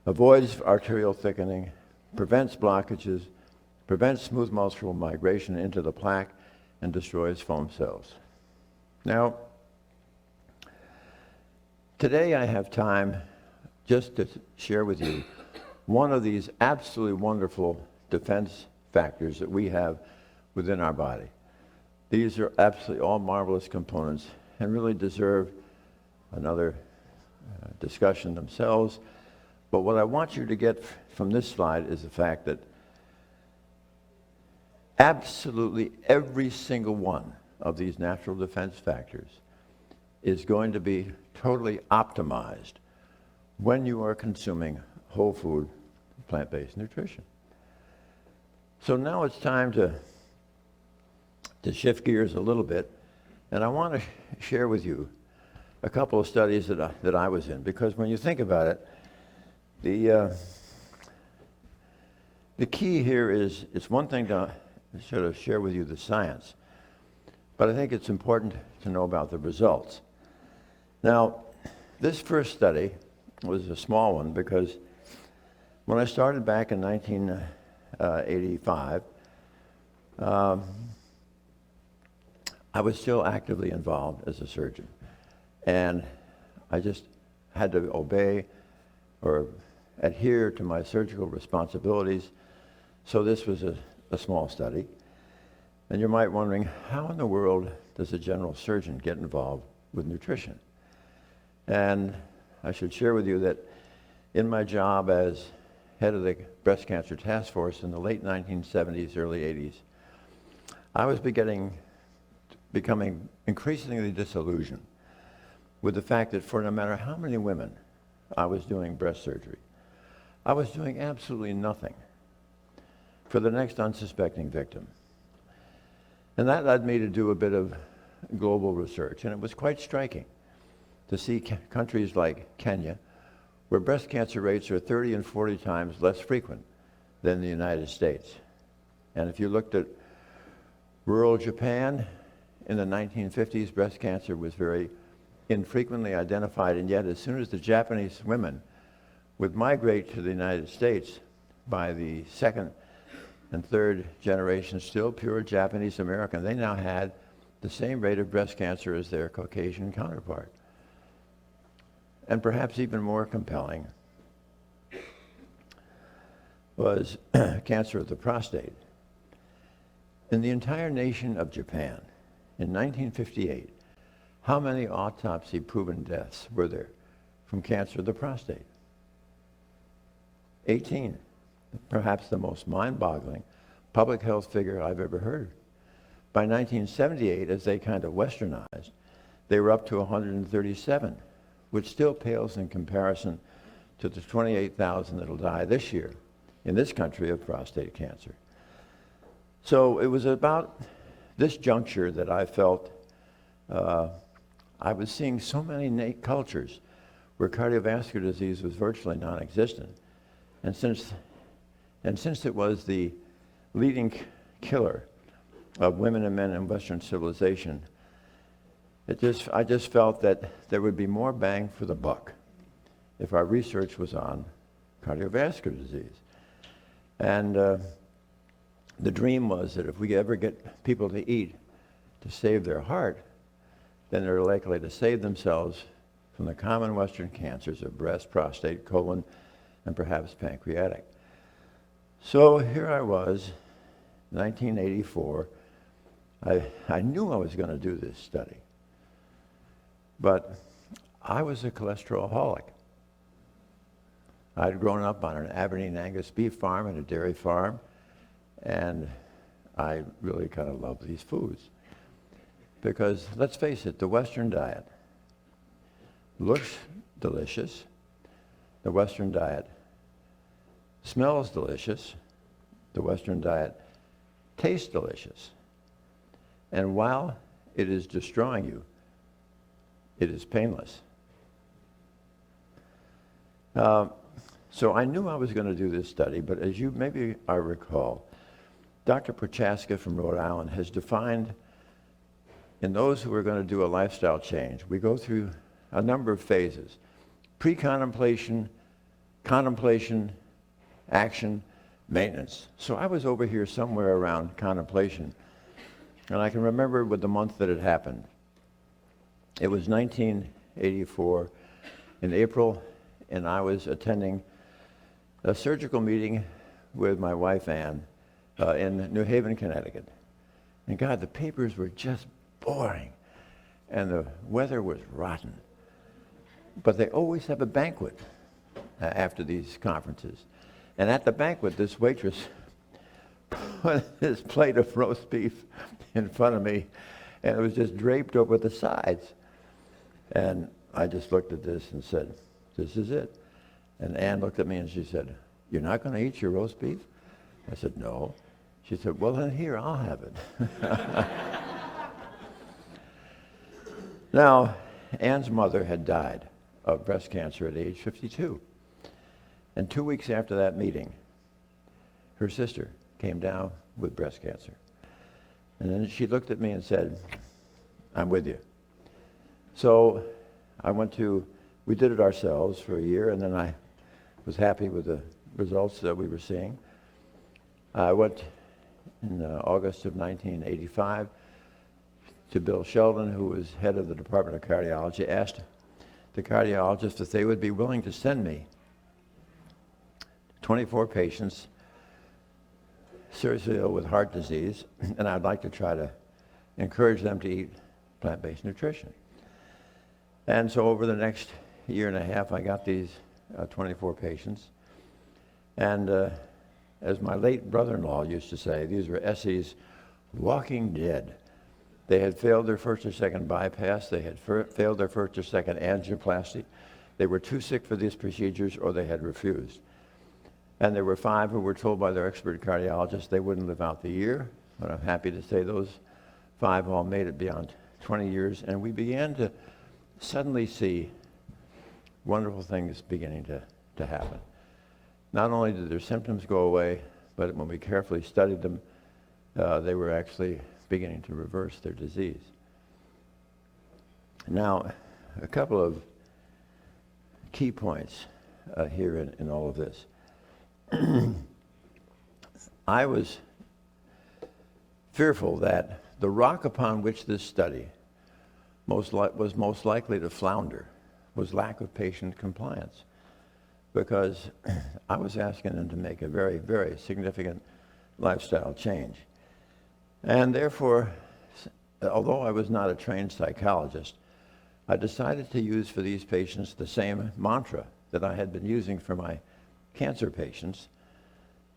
avoids arterial thickening, prevents blockages, prevents smooth muscle migration into the plaque, and destroys foam cells. Now, today I have time just to share with you one of these absolutely wonderful defense factors that we have within our body. These are absolutely all marvelous components and really deserve another discussion themselves. But what I want you to get from this slide is the fact that absolutely every single one of these natural defense factors is going to be totally optimized when you are consuming whole food, plant-based nutrition. So now it's time to shift gears a little bit, and I want to share with you a couple of studies that I was in, because when you think about it, the key here is, it's one thing to sort of share with you the science, but I think it's important to know about the results. Now, this first study was a small one because when I started back in 1985, I was still actively involved as a surgeon. And I just had to obey or adhere to my surgical responsibilities. So this was a small study. And you might be wondering, how in the world does a general surgeon get involved with nutrition? And I should share with you that in my job as head of the breast cancer task force in the late 1970s, early 80s, I was becoming increasingly disillusioned with the fact that for no matter how many women I was doing breast surgery, I was doing absolutely nothing for the next unsuspecting victim. And that led me to do a bit of global research, and it was quite striking to see countries like Kenya, where breast cancer rates are 30 and 40 times less frequent than the United States. And if you looked at rural Japan in the 1950s, breast cancer was very infrequently identified, and yet as soon as the Japanese women would migrate to the United States, by the second and third generation, still pure Japanese American, they now had the same rate of breast cancer as their Caucasian counterpart. And perhaps even more compelling was cancer of the prostate. In the entire nation of Japan, in 1958, how many autopsy-proven deaths were there from cancer of the prostate? 18. Perhaps the most mind-boggling public health figure I've ever heard. By 1978, as they kind of westernized, they were up to 137, which still pales in comparison to the 28,000 that'll die this year in this country of prostate cancer. So it was about this juncture that I felt I was seeing so many cultures where cardiovascular disease was virtually non-existent. And since it was the leading killer of women and men in Western civilization, I just felt that there would be more bang for the buck if our research was on cardiovascular disease. And the dream was that if we ever get people to eat to save their heart, then they're likely to save themselves from the common Western cancers of breast, prostate, colon, and perhaps pancreatic. So here I was, 1984. I knew I was going to do this study, but I was a cholesterolaholic. I'd grown up on an Aberdeen Angus beef farm and a dairy farm, and I really kind of love these foods. Because let's face it, the Western diet looks delicious. The Western diet smells delicious. The Western diet tastes delicious. And while it is destroying you, it is painless. So I knew I was going to do this study, but as you maybe I recall, Dr. Prochaska from Rhode Island has defined, in those who are going to do a lifestyle change, we go through a number of phases: pre-contemplation, contemplation, action, maintenance. So I was over here somewhere around contemplation. And I can remember with the month that it happened. It was 1984 in April, and I was attending a surgical meeting with my wife, Ann, in New Haven, Connecticut. And God, the papers were just boring, and the weather was rotten. But they always have a banquet after these conferences. And at the banquet, this waitress put this plate of roast beef in front of me, and it was just draped over the sides. And I just looked at this and said, this is it. And Ann looked at me and she said, you're not going to eat your roast beef? I said, no. She said, well, then here, I'll have it. Now, Ann's mother had died of breast cancer at age 52. And 2 weeks after that meeting, her sister came down with breast cancer. And then she looked at me and said, I'm with you. So we did it ourselves for a year, and then I was happy with the results that we were seeing. I went in August of 1985 to Bill Sheldon, who was head of the Department of Cardiology, asked the cardiologist if they would be willing to send me 24 patients seriously ill with heart disease, and I'd like to try to encourage them to eat plant-based nutrition. And so over the next year and a half, I got these 24 patients. And as my late brother-in-law used to say, these were Essie's walking dead. They had failed their first or second bypass. They had failed their first or second angioplasty. They were too sick for these procedures, or they had refused. And there were 5 who were told by their expert cardiologist they wouldn't live out the year. But I'm happy to say those 5 all made it beyond 20 years. And we began to suddenly see wonderful things beginning to happen. Not only did their symptoms go away, but when we carefully studied them, they were actually beginning to reverse their disease. Now, a couple of key points here in all of this. I was fearful that the rock upon which this study was most likely to flounder was lack of patient compliance, because I was asking them to make a very, very significant lifestyle change. And therefore, although I was not a trained psychologist, I decided to use for these patients the same mantra that I had been using for my cancer patients,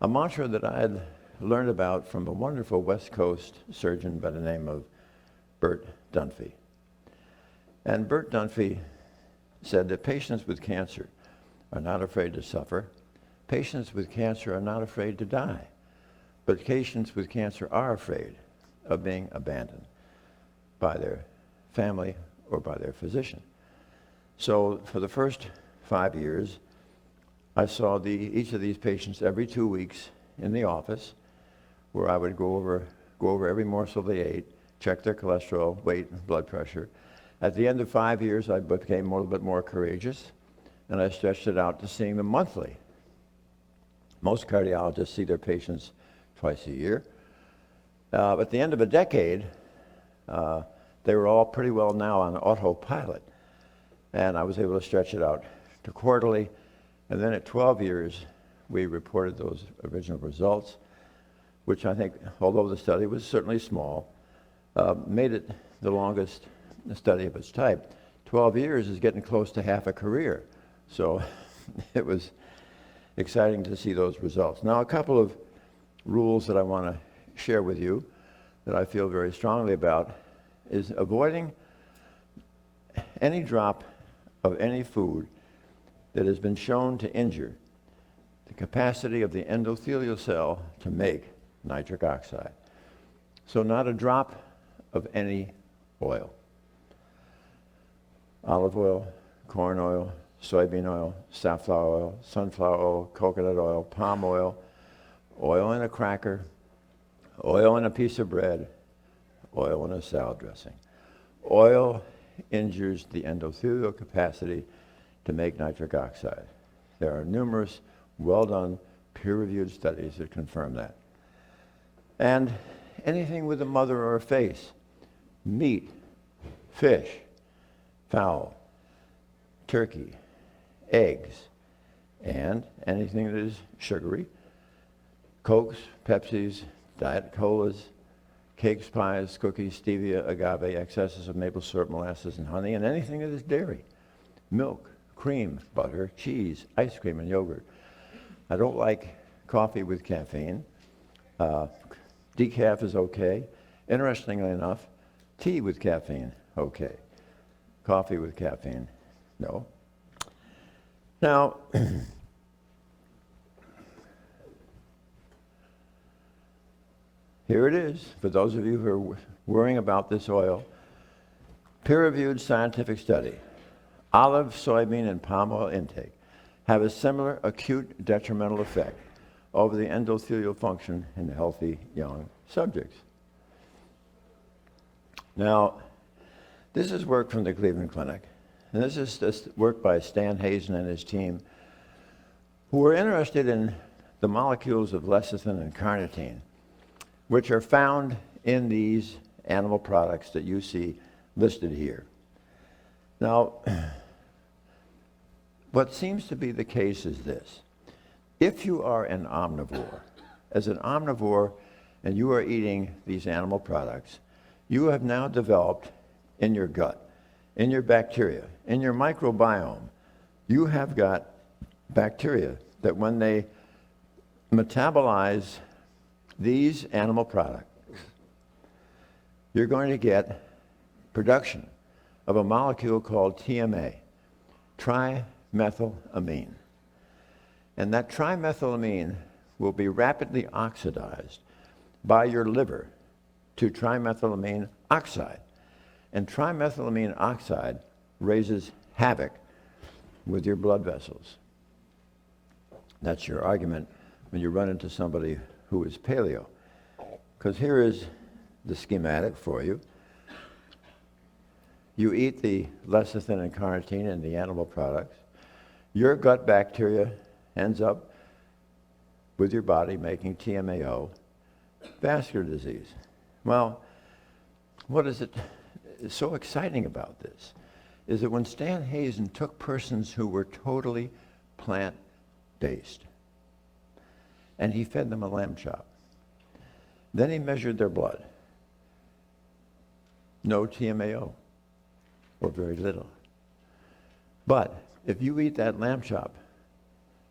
a mantra that I had learned about from a wonderful West Coast surgeon by the name of Bert Dunphy. And Bert Dunphy said that patients with cancer are not afraid to suffer. Patients with cancer are not afraid to die. But patients with cancer are afraid of being abandoned by their family or by their physician. So for the first 5 years, I saw each of these patients every 2 weeks in the office, where I would go over every morsel they ate, check their cholesterol, weight, and blood pressure. At the end of 5 years, I became a little bit more courageous, and I stretched it out to seeing them monthly. Most cardiologists see their patients twice a year. At the end of a decade, they were all pretty well now on autopilot, and I was able to stretch it out to quarterly. And then at 12 years, we reported those original results, which I think, although the study was certainly small, made it the longest study of its type. 12 years is getting close to half a career. So it was exciting to see those results. Now, a couple of rules that I want to share with you that I feel very strongly about is avoiding any drop of any food that has been shown to injure the capacity of the endothelial cell to make nitric oxide. So not a drop of any oil. Olive oil, corn oil, soybean oil, safflower oil, sunflower oil, coconut oil, palm oil, oil in a cracker, oil in a piece of bread, oil in a salad dressing. Oil injures the endothelial capacity to make nitric oxide. There are numerous well-done, peer-reviewed studies that confirm that. And anything with a mother or a face, meat, fish, fowl, turkey, eggs, and anything that is sugary, Cokes, Pepsis, Diet Colas, cakes, pies, cookies, stevia, agave, excesses of maple syrup, molasses, and honey, and anything that is dairy, milk, cream, butter, cheese, ice cream, and yogurt. I don't like coffee with caffeine. Decaf is okay. Interestingly enough, tea with caffeine, okay. Coffee with caffeine, no. Now, here it is, for those of you who are worrying about this oil. Peer-reviewed scientific study. Olive, soybean, and palm oil intake have a similar acute detrimental effect over the endothelial function in healthy young subjects. Now, this is work from the Cleveland Clinic, and this is work by Stan Hazen and his team, who were interested in the molecules of lecithin and carnitine, which are found in these animal products that you see listed here. Now, what seems to be the case is this. If you are an omnivore, as an omnivore, and you are eating these animal products, you have now developed in your gut, in your bacteria, in your microbiome, you have got bacteria that when they metabolize these animal products, you're going to get production of a molecule called TMA, trimethylamine. And that trimethylamine will be rapidly oxidized by your liver to trimethylamine oxide. And trimethylamine oxide raises havoc with your blood vessels. That's your argument when you run into somebody who is paleo. Because here is the schematic for you. You eat the lecithin and carnitine in the animal products. Your gut bacteria ends up with your body making TMAO, vascular disease. Well, what is it so exciting about this is that when Stan Hazen took persons who were totally plant-based and he fed them a lamb chop, then he measured their blood. No TMAO, or very little. But if you eat that lamb chop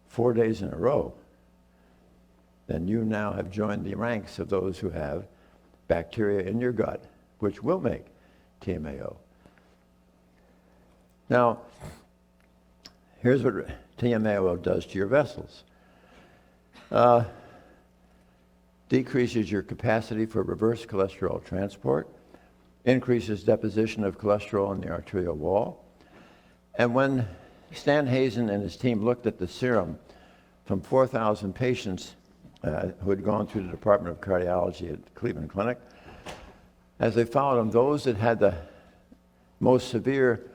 4 days in a row, then you now have joined the ranks of those who have bacteria in your gut, which will make TMAO. Now, here's what TMAO does to your vessels. Decreases your capacity for reverse cholesterol transport, increases deposition of cholesterol in the arterial wall. And when Stan Hazen and his team looked at the serum from 4,000 patients who had gone through the Department of Cardiology at Cleveland Clinic, as they followed them, those that had the most severe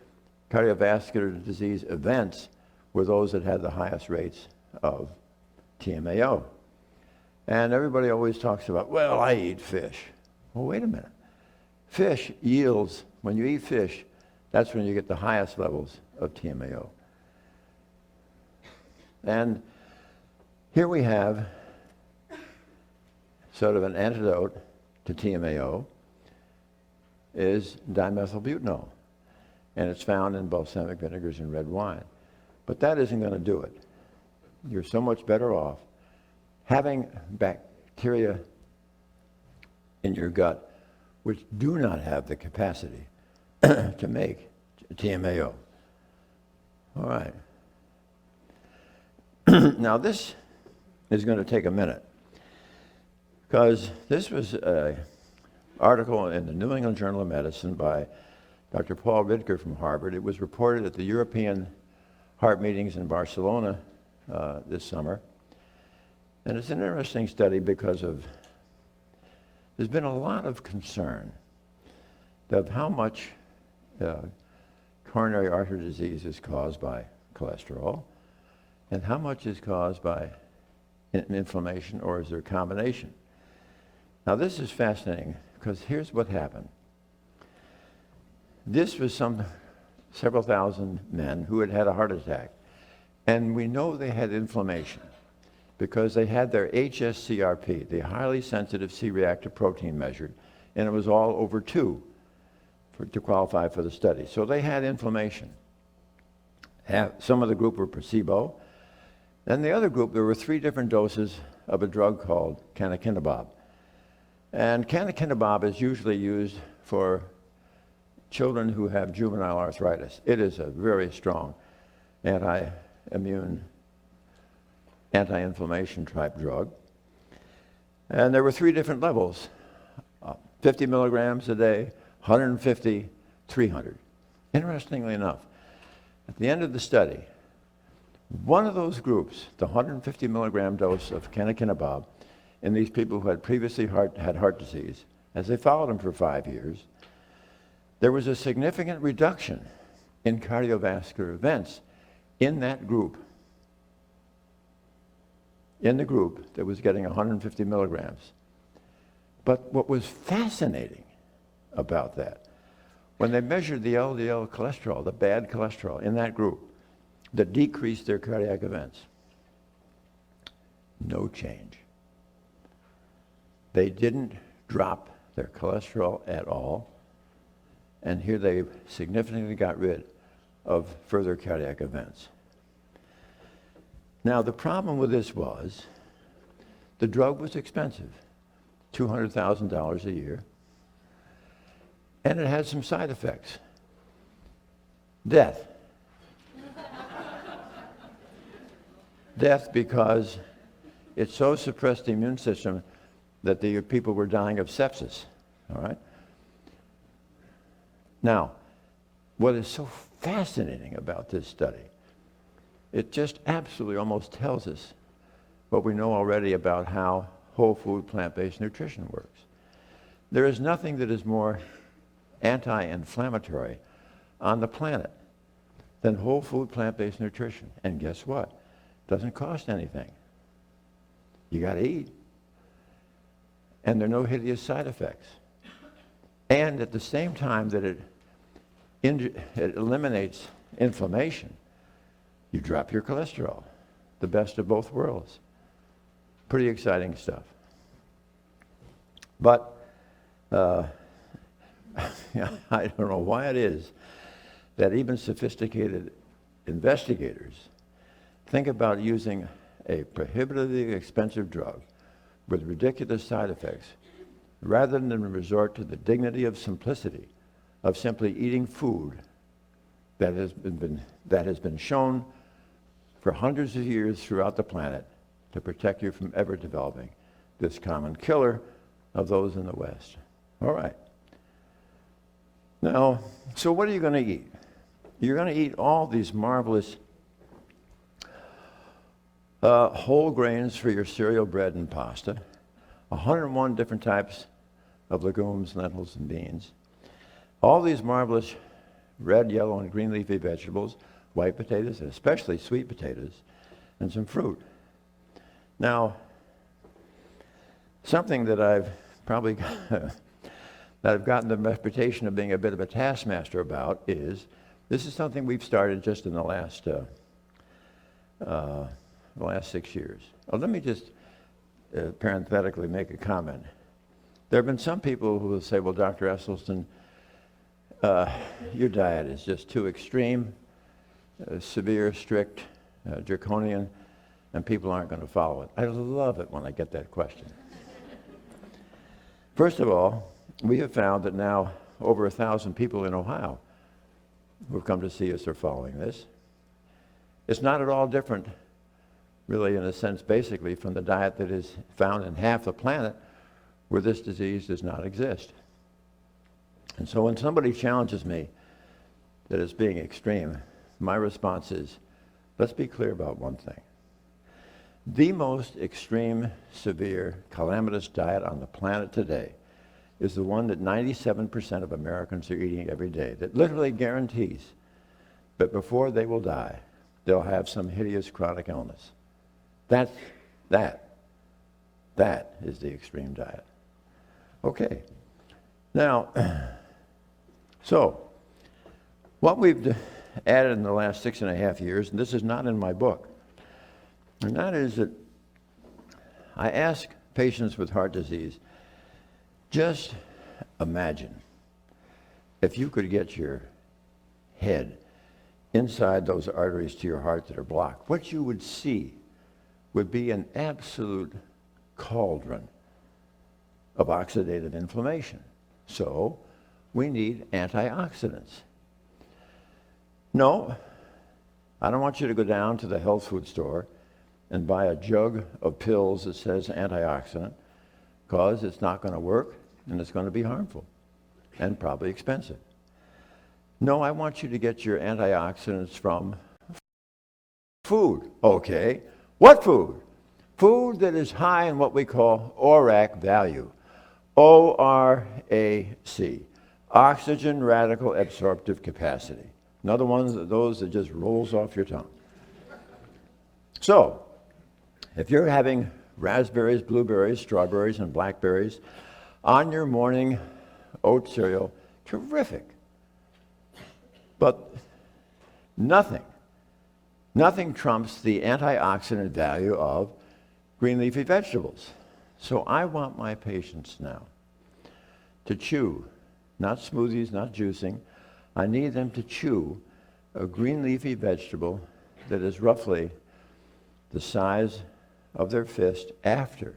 cardiovascular disease events were those that had the highest rates of TMAO. And everybody always talks about, well, I eat fish. Well, wait a minute. Fish yields, when you eat fish, that's when you get the highest levels of TMAO. And here we have sort of an antidote to TMAO is dimethylbutanol. And it's found in balsamic vinegars and red wine. But that isn't going to do it. You're so much better off having bacteria in your gut which do not have the capacity to make TMAO. All right. Now this is going to take a minute because this was an article in the New England Journal of Medicine by Dr. Paul Ridker from Harvard. It was reported at the European Heart Meetings in Barcelona this summer. And it's an interesting study because there's been a lot of concern of how much coronary artery disease is caused by cholesterol and how much is caused by inflammation, or is there a combination? Now this is fascinating because here's what happened. This was several thousand men who had had a heart attack. And we know they had inflammation because they had their HSCRP, the highly sensitive C-reactive protein measured, and it was all over 2 to qualify for the study. So they had inflammation. Some of the group were placebo. Then the other group, there were 3 different doses of a drug called canakinumab. And canakinumab is usually used for children who have juvenile arthritis. It is a very strong anti-inflammation type drug. And there were 3 different levels, 50 milligrams a day, 150, 300. Interestingly enough, at the end of the study, one of those groups, the 150 milligram dose of canakinumab, in these people who had previously had heart disease, as they followed them for 5 years, there was a significant reduction in cardiovascular events in that group, in the group that was getting 150 milligrams. But what was fascinating about that, when they measured the LDL cholesterol, the bad cholesterol in that group that decreased their cardiac events, no change. They didn't drop their cholesterol at all, and here they significantly got rid of further cardiac events. Now, the problem with this was the drug was expensive, $200,000 a year, and it had some side effects. Death. Death because it so suppressed the immune system that the people were dying of sepsis, all right? Now, what is so fascinating about this study, it just absolutely almost tells us what we know already about how whole food plant-based nutrition works. There is nothing that is more anti-inflammatory on the planet than whole food plant-based nutrition. And guess what? It doesn't cost anything. You got to eat. And there are no hideous side effects. And at the same time that it eliminates inflammation, you drop your cholesterol. The best of both worlds. Pretty exciting stuff. But I don't know why it is that even sophisticated investigators think about using a prohibitively expensive drug with ridiculous side effects rather than resort to the dignity of simplicity of simply eating food that has been shown for hundreds of years throughout the planet to protect you from ever developing this common killer of those in the West. All right. Now, so what are you going to eat? You're going to eat all these marvelous whole grains for your cereal, bread, and pasta, 101 different types of legumes, lentils, and beans, all these marvelous red, yellow, and green leafy vegetables, white potatoes, and especially sweet potatoes, and some fruit. Now, something that I've probably that I've gotten the reputation of being a bit of a taskmaster about is, this is something we've started just in the last 6 years. Well, let me just parenthetically make a comment. There have been some people who will say, well, Dr. Esselstyn, your diet is just too extreme, severe, strict, draconian, and people aren't going to follow it. I love it when I get that question. First of all, we have found that now over 1,000 people in Ohio who have come to see us are following this. It's not at all different, really, in a sense, basically, from the diet that is found in half the planet where this disease does not exist. And so when somebody challenges me that it's being extreme, my response is, let's be clear about one thing. The most extreme, severe, calamitous diet on the planet today is the one that 97% of Americans are eating every day, that literally guarantees that before they will die, they'll have some hideous chronic illness. That is the extreme diet. Okay. Now, so what we've added in the last 6.5 years, and this is not in my book, and that is that I ask patients with heart disease, just imagine if you could get your head inside those arteries to your heart that are blocked, what you would see would be an absolute cauldron of oxidative inflammation. So we need antioxidants. No, I don't want you to go down to the health food store and buy a jug of pills that says antioxidant, because it's not going to work and it's going to be harmful and probably expensive. No, I want you to get your antioxidants from food. Okay, what food? Food that is high in what we call ORAC value. O-R-A-C, oxygen radical absorptive capacity. Another one, those that just rolls off your tongue. So, if you're having raspberries, blueberries, strawberries, and blackberries on your morning oat cereal, terrific. But nothing trumps the antioxidant value of green leafy vegetables. So I want my patients now to chew, not smoothies, not juicing. I need them to chew a green leafy vegetable that is roughly the size of their fist after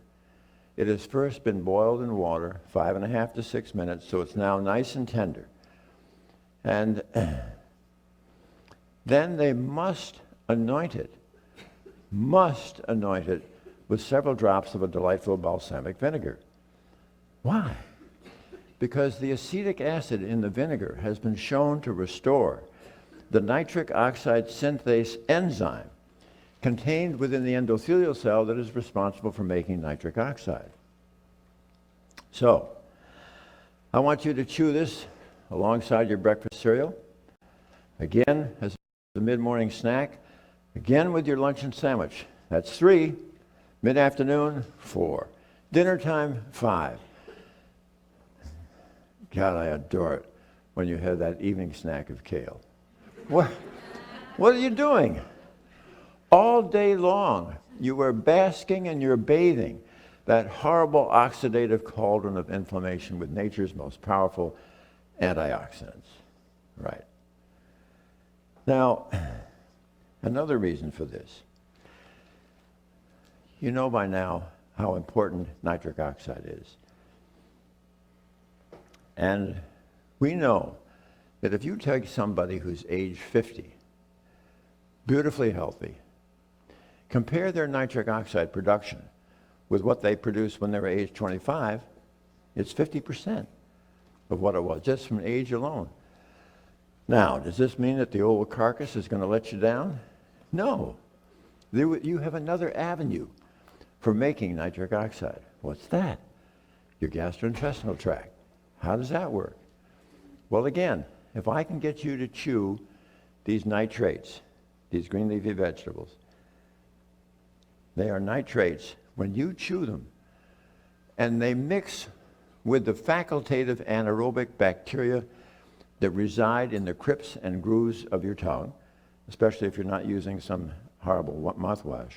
it has first been boiled in water 5.5 to 6 minutes, so it's now nice and tender. And then they must anoint it with several drops of a delightful balsamic vinegar. Why? Because the acetic acid in the vinegar has been shown to restore the nitric oxide synthase enzyme contained within the endothelial cell that is responsible for making nitric oxide. So, I want you to chew this alongside your breakfast cereal, again as a mid-morning snack, again with your lunch and sandwich. That's 3. Mid-afternoon, 4. Dinner time, 5. God, I adore it when you have that evening snack of kale. What are you doing? All day long, you were basking and you're bathing that horrible oxidative cauldron of inflammation with nature's most powerful antioxidants. Right. Now, another reason for this. You know by now how important nitric oxide is. And we know that if you take somebody who's age 50, beautifully healthy, compare their nitric oxide production with what they produced when they were age 25, it's 50% of what it was, just from age alone. Now, does this mean that the old carcass is going to let you down? No. You have another avenue for making nitric oxide. What's that? Your gastrointestinal tract. How does that work? Well, again, if I can get you to chew these nitrates, these green leafy vegetables, they are nitrates. When you chew them, and they mix with the facultative anaerobic bacteria that reside in the crypts and grooves of your tongue, especially if you're not using some horrible mouthwash,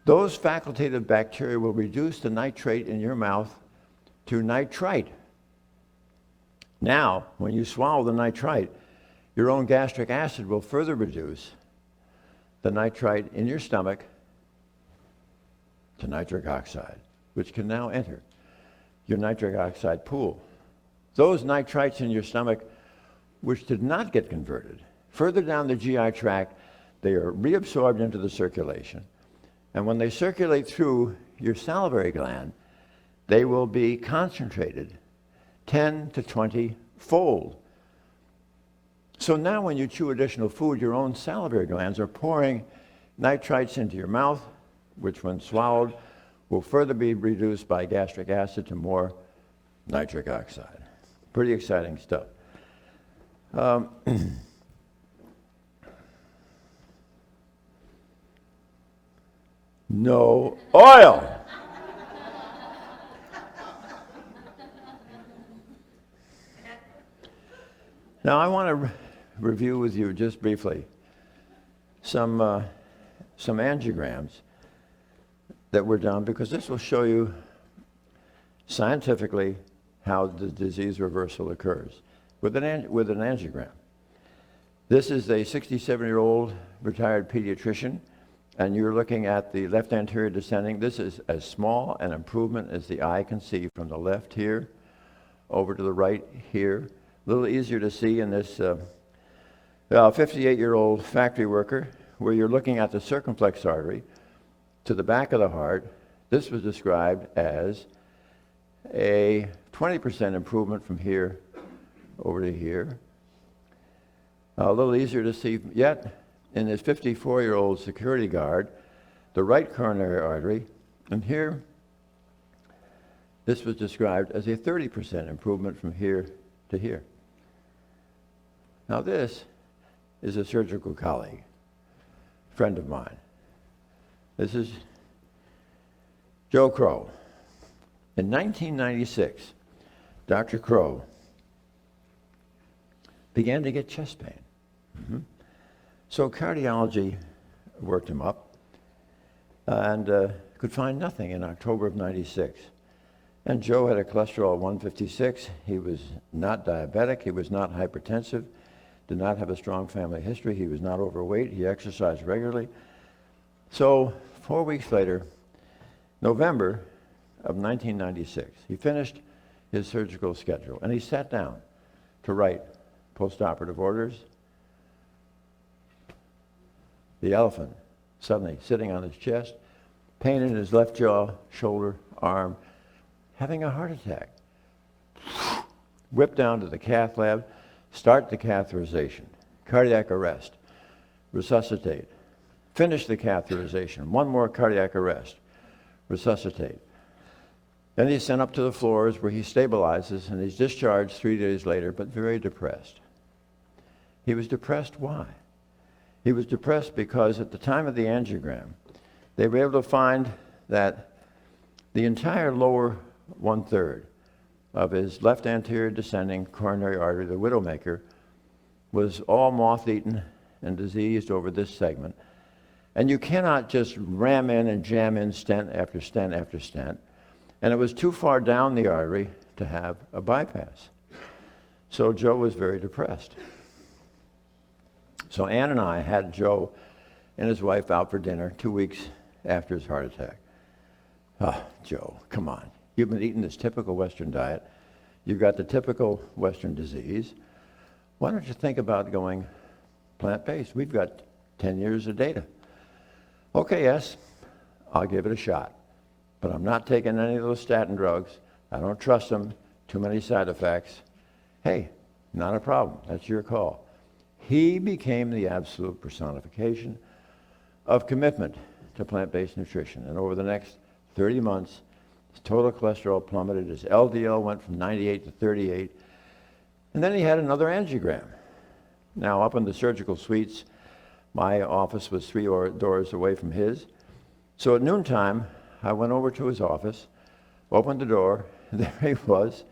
those facultative bacteria will reduce the nitrate in your mouth to nitrite. Now, when you swallow the nitrite, your own gastric acid will further reduce the nitrite in your stomach to nitric oxide, which can now enter your nitric oxide pool. Those nitrites in your stomach, which did not get converted, further down the GI tract, they are reabsorbed into the circulation. And when they circulate through your salivary gland, they will be concentrated 10 to 20 fold. So now when you chew additional food, your own salivary glands are pouring nitrites into your mouth, which when swallowed will further be reduced by gastric acid to more nitric oxide. Pretty exciting stuff. No oil. Now I want to review with you just briefly some angiograms that were done, because this will show you scientifically how the disease reversal occurs with an angiogram. This is a 67-year-old retired pediatrician, and you're looking at the left anterior descending. This is as small an improvement as the eye can see from the left here over to the right here. A little easier to see in this 58-year-old factory worker, where you're looking at the circumflex artery to the back of the heart. This was described as a 20% improvement from here over to here. A little easier to see yet in this 54-year-old security guard, the right coronary artery, and here this was described as a 30% improvement from here to here. Now this is a surgical colleague, friend of mine. This is Joe Crow. In 1996, Dr. Crow began to get chest pain. So cardiology worked him up and could find nothing in October of 96. And Joe had a cholesterol of 156. He was not diabetic. He was not hypertensive. Did not have a strong family history. He was not overweight. He exercised regularly. So 4 weeks later, November of 1996, he finished his surgical schedule, and he sat down to write postoperative orders. The elephant suddenly sitting on his chest, pain in his left jaw, shoulder, arm, having a heart attack. Whip down to the cath lab, start the catheterization, cardiac arrest, resuscitate, finish the catheterization, one more cardiac arrest, resuscitate. Then he's sent up to the floors where he stabilizes, and he's discharged 3 days later, but very depressed. He was depressed, why? He was depressed because at the time of the angiogram, they were able to find that the entire lower 1/3 of his left anterior descending coronary artery, the widowmaker, was all moth-eaten and diseased over this segment. And you cannot just ram in and jam in stent after stent after stent. And it was too far down the artery to have a bypass. So Joe was very depressed. So Ann and I had Joe and his wife out for dinner 2 weeks after his heart attack. Oh, Joe, come on. You've been eating this typical Western diet. You've got the typical Western disease. Why don't you think about going plant-based? We've got 10 years of data. Okay, yes, I'll give it a shot. But I'm not taking any of those statin drugs. I don't trust them. Too many side effects. Hey, not a problem. That's your call. He became the absolute personification of commitment to plant-based nutrition. And over the next 30 months, his total cholesterol plummeted. His LDL went from 98 to 38. And then he had another angiogram. Now, up in the surgical suites, my office was 3 doors away from his. So at noontime, I went over to his office, opened the door, and there he was,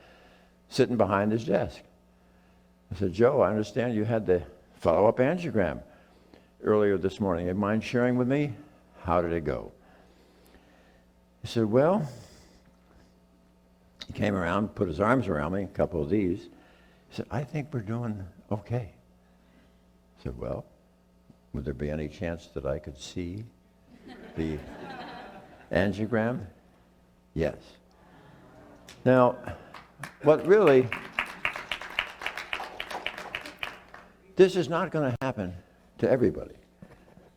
sitting behind his desk. I said, Joe, I understand you had the follow-up angiogram earlier this morning. You mind sharing with me? How did it go? He said, well, he came around, put his arms around me, a couple of these. He said, I think we're doing okay. I said, well, would there be any chance that I could see the angiogram? Yes. Now, what really, this is not going to happen to everybody.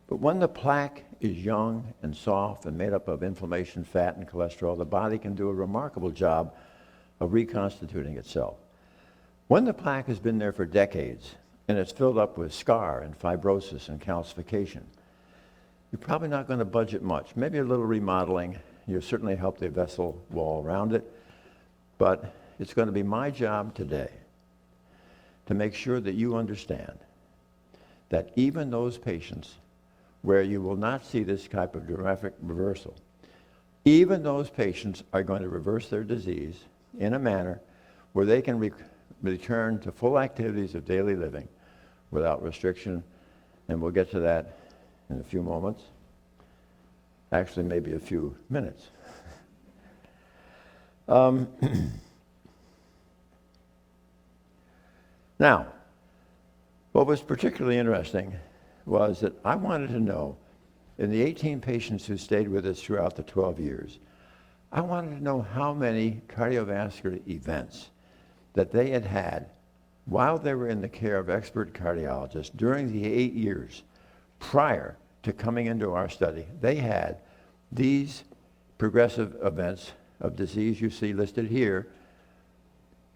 But when the plaque is young and soft and made up of inflammation, fat, and cholesterol, the body can do a remarkable job of reconstituting itself. When the plaque has been there for decades and it's filled up with scar and fibrosis and calcification, you're probably not going to budget much. Maybe a little remodeling. You'll certainly help the vessel wall around it. But it's going to be my job today to make sure that you understand that even those patients where you will not see this type of dramatic reversal, even those patients are going to reverse their disease in a manner where they can return to full activities of daily living without restriction, and we'll get to that in a few moments. Actually, maybe a few minutes. Now, what was particularly interesting was that I wanted to know, in the 18 patients who stayed with us throughout the 12 years, I wanted to know how many cardiovascular events that they had had while they were in the care of expert cardiologists during the 8 years prior to coming into our study. They had these progressive events of disease you see listed here,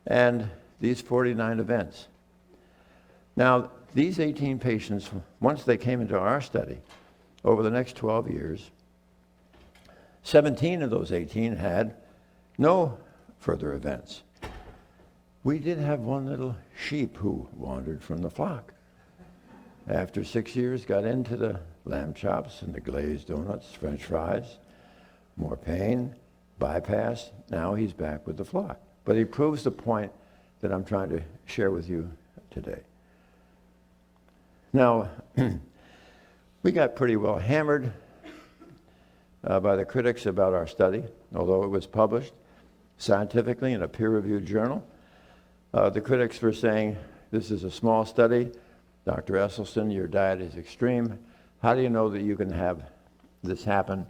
and these 49 events. Now, these 18 patients, once they came into our study, over the next 12 years, 17 of those 18 had no further events. We did have one little sheep who wandered from the flock. After 6 years, got into the lamb chops and the glazed donuts, French fries, more pain, bypass. Now he's back with the flock. But he proves the point that I'm trying to share with you today. Now, we got pretty well hammered by the critics about our study, although it was published scientifically in a peer-reviewed journal. The critics were saying, this is a small study. Dr. Esselstyn, your diet is extreme. How do you know that you can have this happen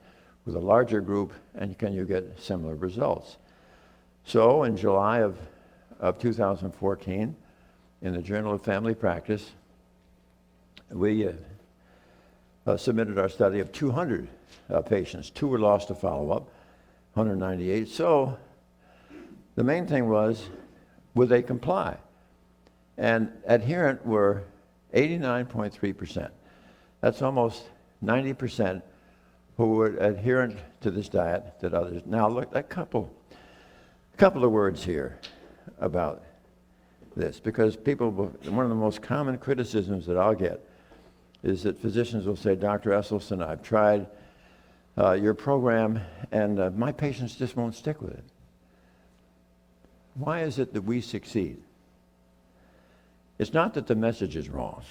with a larger group, and can you get similar results? So in July of 2014, in the Journal of Family Practice, we submitted our study of 200 patients. 2 were lost to follow-up, 198. So the main thing was, would they comply? And adherent were 89.3%. That's almost 90% who were adherent to this diet that others. Now look, a couple of words here about this, because people, one of the most common criticisms that I'll get is that physicians will say, Dr. Esselstyn, I've tried your program and my patients just won't stick with it. Why is it that we succeed? It's not that the message is wrong.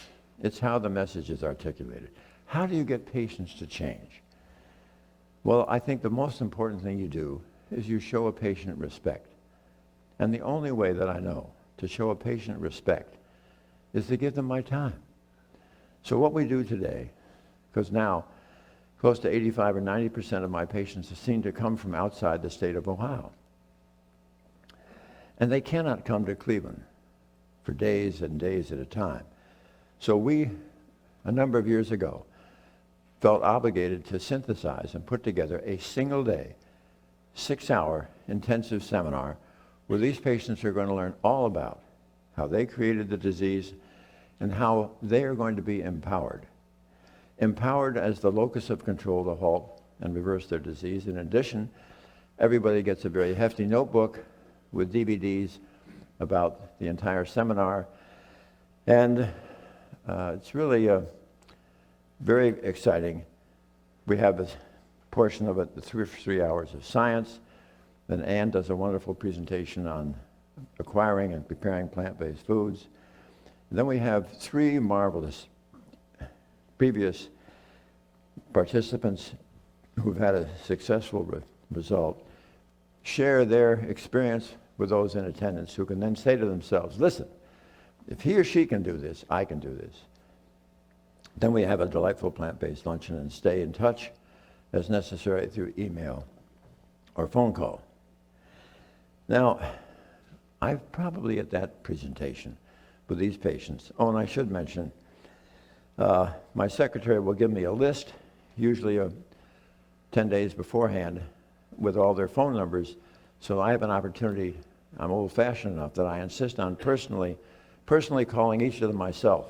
It's how the message is articulated. How do you get patients to change? Well, I think the most important thing you do is you show a patient respect. And the only way that I know to show a patient respect is to give them my time. So what we do today, because now close to 85 or 90% of my patients seem to come from outside the state of Ohio. And they cannot come to Cleveland for days and days at a time. So we, a number of years ago, felt obligated to synthesize and put together a single day, 6-hour intensive seminar where these patients are going to learn all about how they created the disease and how they are going to be empowered. Empowered as the locus of control to halt and reverse their disease. In addition, everybody gets a very hefty notebook with DVDs about the entire seminar. And it's really very exciting. We have a portion of it, the 3 hours of science. Then Ann does a wonderful presentation on acquiring and preparing plant-based foods. And then we have 3 marvelous previous participants who've had a successful result share their experience with those in attendance who can then say to themselves, listen, if he or she can do this, I can do this. Then we have a delightful plant-based luncheon and stay in touch as necessary through email or phone call. Now, I'm probably at that presentation with these patients. Oh, and I should mention, my secretary will give me a list, usually 10 days beforehand, with all their phone numbers, so I have an opportunity. I'm old-fashioned enough that I insist on personally calling each of them myself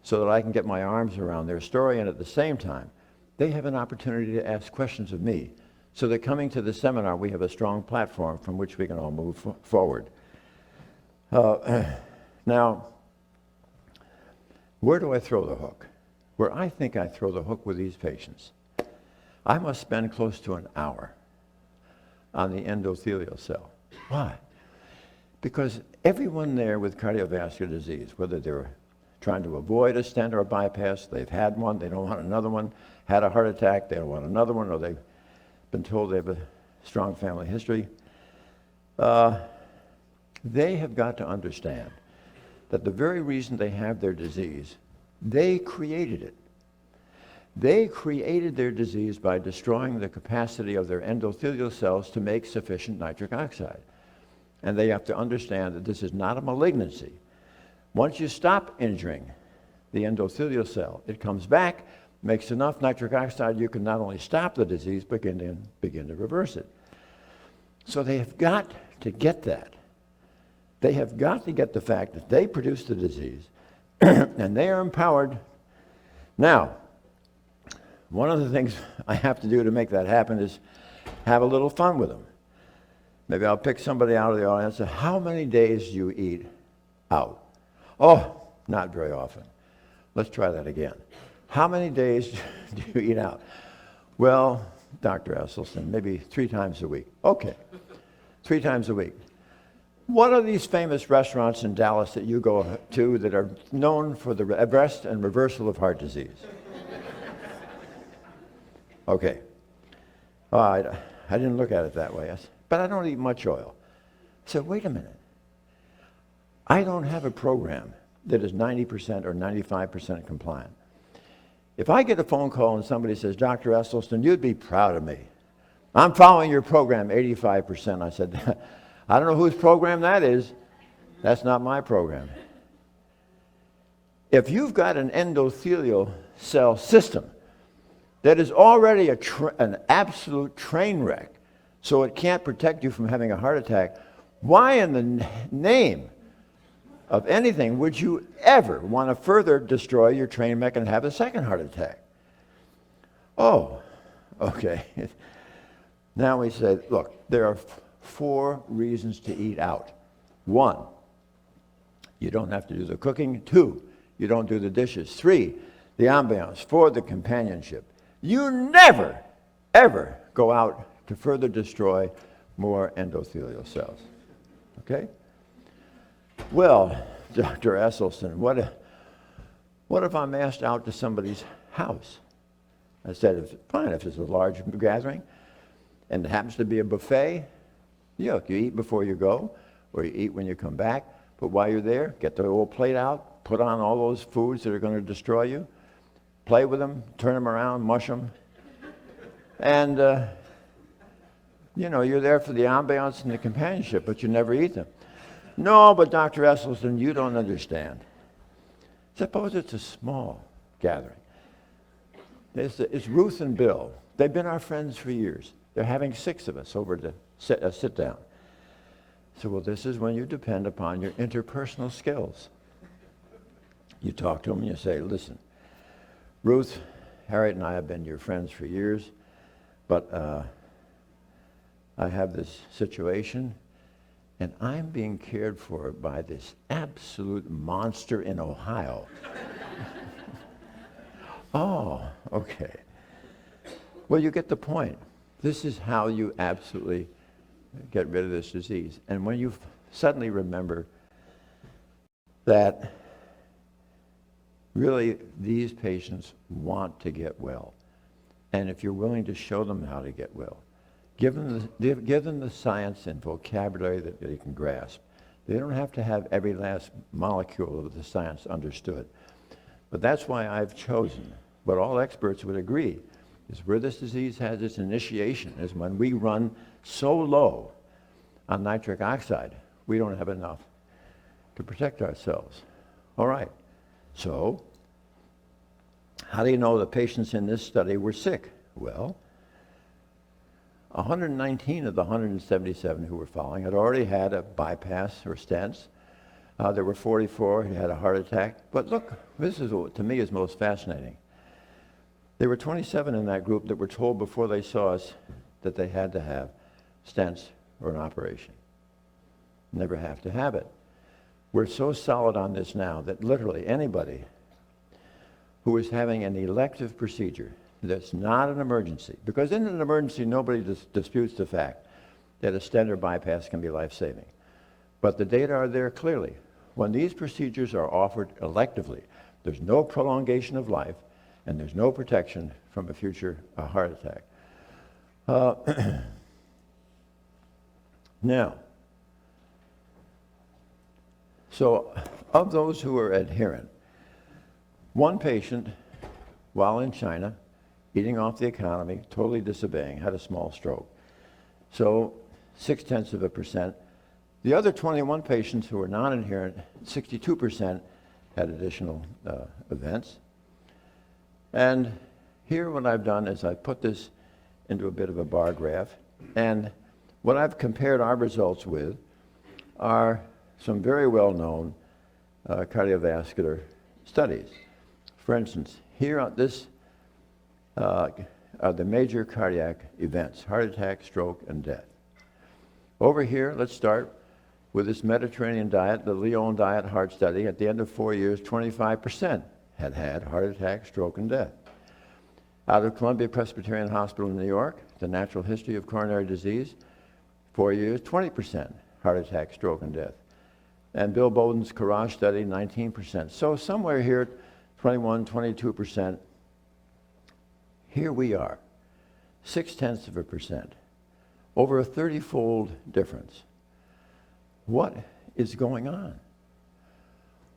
so that I can get my arms around their story, and at the same time, they have an opportunity to ask questions of me so that coming to the seminar, we have a strong platform from which we can all move forward. Now, where do I throw the hook? Where I think I throw the hook with these patients, I must spend close to an hour on the endothelial cell. Why? Because everyone there with cardiovascular disease, whether they're trying to avoid a stent or a bypass, they've had one, they don't want another one, had a heart attack, they don't want another one, or they've been told they have a strong family history, they have got to understand that the very reason they have their disease, they created it. They created their disease by destroying the capacity of their endothelial cells to make sufficient nitric oxide. And they have to understand that this is not a malignancy. Once you stop injuring the endothelial cell, it comes back, makes enough nitric oxide, you can not only stop the disease, but begin to reverse it. So they have got to get that. They have got to get the fact that they produce the disease and they are empowered. Now, one of the things I have to do to make that happen is have a little fun with them. Maybe I'll pick somebody out of the audience and say, how many days do you eat out? Oh, not very often. Let's try that again. How many days do you eat out? Well, Dr. Esselstyn, maybe 3 times a week. Okay, 3 times a week. What are these famous restaurants in Dallas that you go to that are known for the arrest and reversal of heart disease? Okay. I didn't look at it that way. But I don't eat much oil. I said, wait a minute. I don't have a program that is 90% or 95% compliant. If I get a phone call and somebody says, Dr. Esselstyn, you'd be proud of me. I'm following your program 85%. I said, I don't know whose program that is. That's not my program. If you've got an endothelial cell system that is already an absolute train wreck, so it can't protect you from having a heart attack, why in the name of anything would you ever want to further destroy your train wreck and have a second heart attack? Oh, okay. Now we say, look, there are 4 reasons to eat out. 1, you don't have to do the cooking. 2, you don't do the dishes. 3, the ambiance. 4, the companionship. You never, ever go out to further destroy more endothelial cells. Okay? Well, Dr. Esselstyn, what if I'm asked out to somebody's house? I said, fine, if it's a large gathering and it happens to be a buffet, you eat before you go, or you eat when you come back, but while you're there, get the old plate out, put on all those foods that are going to destroy you, play with them, turn them around, mush them, and you're there for the ambiance and the companionship, but you never eat them. No, but Dr. Esselstyn, you don't understand. Suppose it's a small gathering. It's Ruth and Bill. They've been our friends for years. They're having 6 of us over to sit down. So, well, this is when you depend upon your interpersonal skills. You talk to them and you say, listen, Ruth, Harriet and I have been your friends for years, but I have this situation, and I'm being cared for by this absolute monster in Ohio. Oh, okay. Well, you get the point. This is how you absolutely get rid of this disease. And when you suddenly remember that really these patients want to get well, and if you're willing to show them how to get well, give them the science and vocabulary that they can grasp. They don't have to have every last molecule of the science understood. But that's why I've chosen what all experts would agree is where this disease has its initiation is when we run so low on nitric oxide, we don't have enough to protect ourselves. All right, so how do you know the patients in this study were sick? Well, 119 of the 177 who were following had already had a bypass or stents. There were 44 who had a heart attack. But look, this is what to me is most fascinating. There were 27 in that group that were told before they saw us that they had to have stents or an operation. Never have to have it. We're so solid on this now that literally anybody who is having an elective procedure that's not an emergency, because in an emergency nobody disputes the fact that a stent or bypass can be life-saving. But the data are there clearly. When these procedures are offered electively, there's no prolongation of life, and there's no protection from a future heart attack. Now, so of those who are adherent, one patient, while in China, eating off the economy, totally disobeying, had a small stroke. So 0.6%. The other 21 patients who were non-adherent, 62% had additional events. And here what I've done is I've put this into a bit of a bar graph. And what I've compared our results with are some very well-known cardiovascular studies. For instance, here on this are the major cardiac events: heart attack, stroke, and death. Over here, let's start with this Mediterranean diet, the Lyon Diet Heart Study. At the end of 4 years, 25% had had heart attack, stroke, and death. Out of Columbia Presbyterian Hospital in New York, the natural history of coronary disease, 4 years, 20% heart attack, stroke, and death. And Bill Bowden's Courage study, 19%. So somewhere here, 21, 22%. Here we are, 0.6%, over a 30-fold difference. What is going on?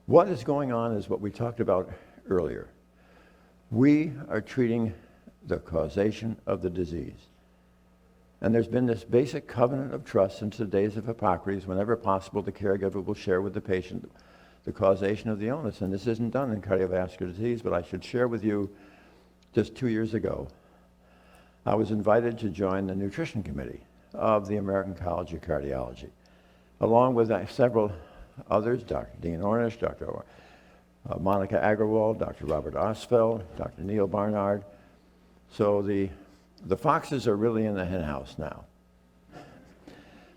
What is going on is what we talked about earlier. We are treating the causation of the disease. And there's been this basic covenant of trust since the days of Hippocrates. Whenever possible, the caregiver will share with the patient the causation of the illness. And this isn't done in cardiovascular disease, but I should share with you, just 2 years ago, I was invited to join the nutrition committee of the American College of Cardiology, along with several others, Dr. Dean Ornish, Dr. Monica Agrawal, Dr. Robert Osfeld, Dr. Neil Barnard. So the foxes are really in the hen house now.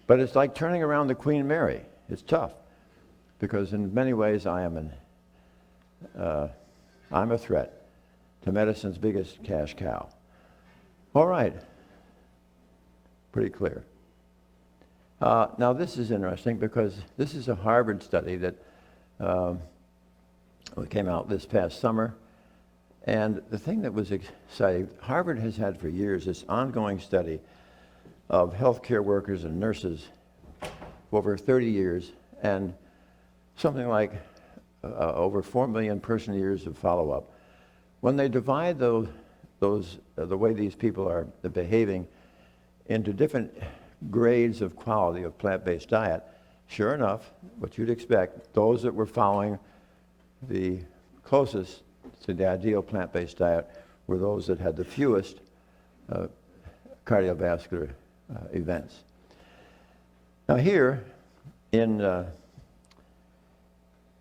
But it's like turning around the Queen Mary. It's tough, because in many ways I'm a threat to medicine's biggest cash cow. All right, pretty clear. Now this is interesting because this is a Harvard study that came out this past summer. And the thing that was exciting, Harvard has had for years this ongoing study of healthcare workers and nurses for over 30 years, and something like over 4 million person years of follow-up. When they divide the way these people are behaving into different grades of quality of plant-based diet, sure enough, what you'd expect, those that were following the closest to the ideal plant-based diet were those that had the fewest cardiovascular events. Now here,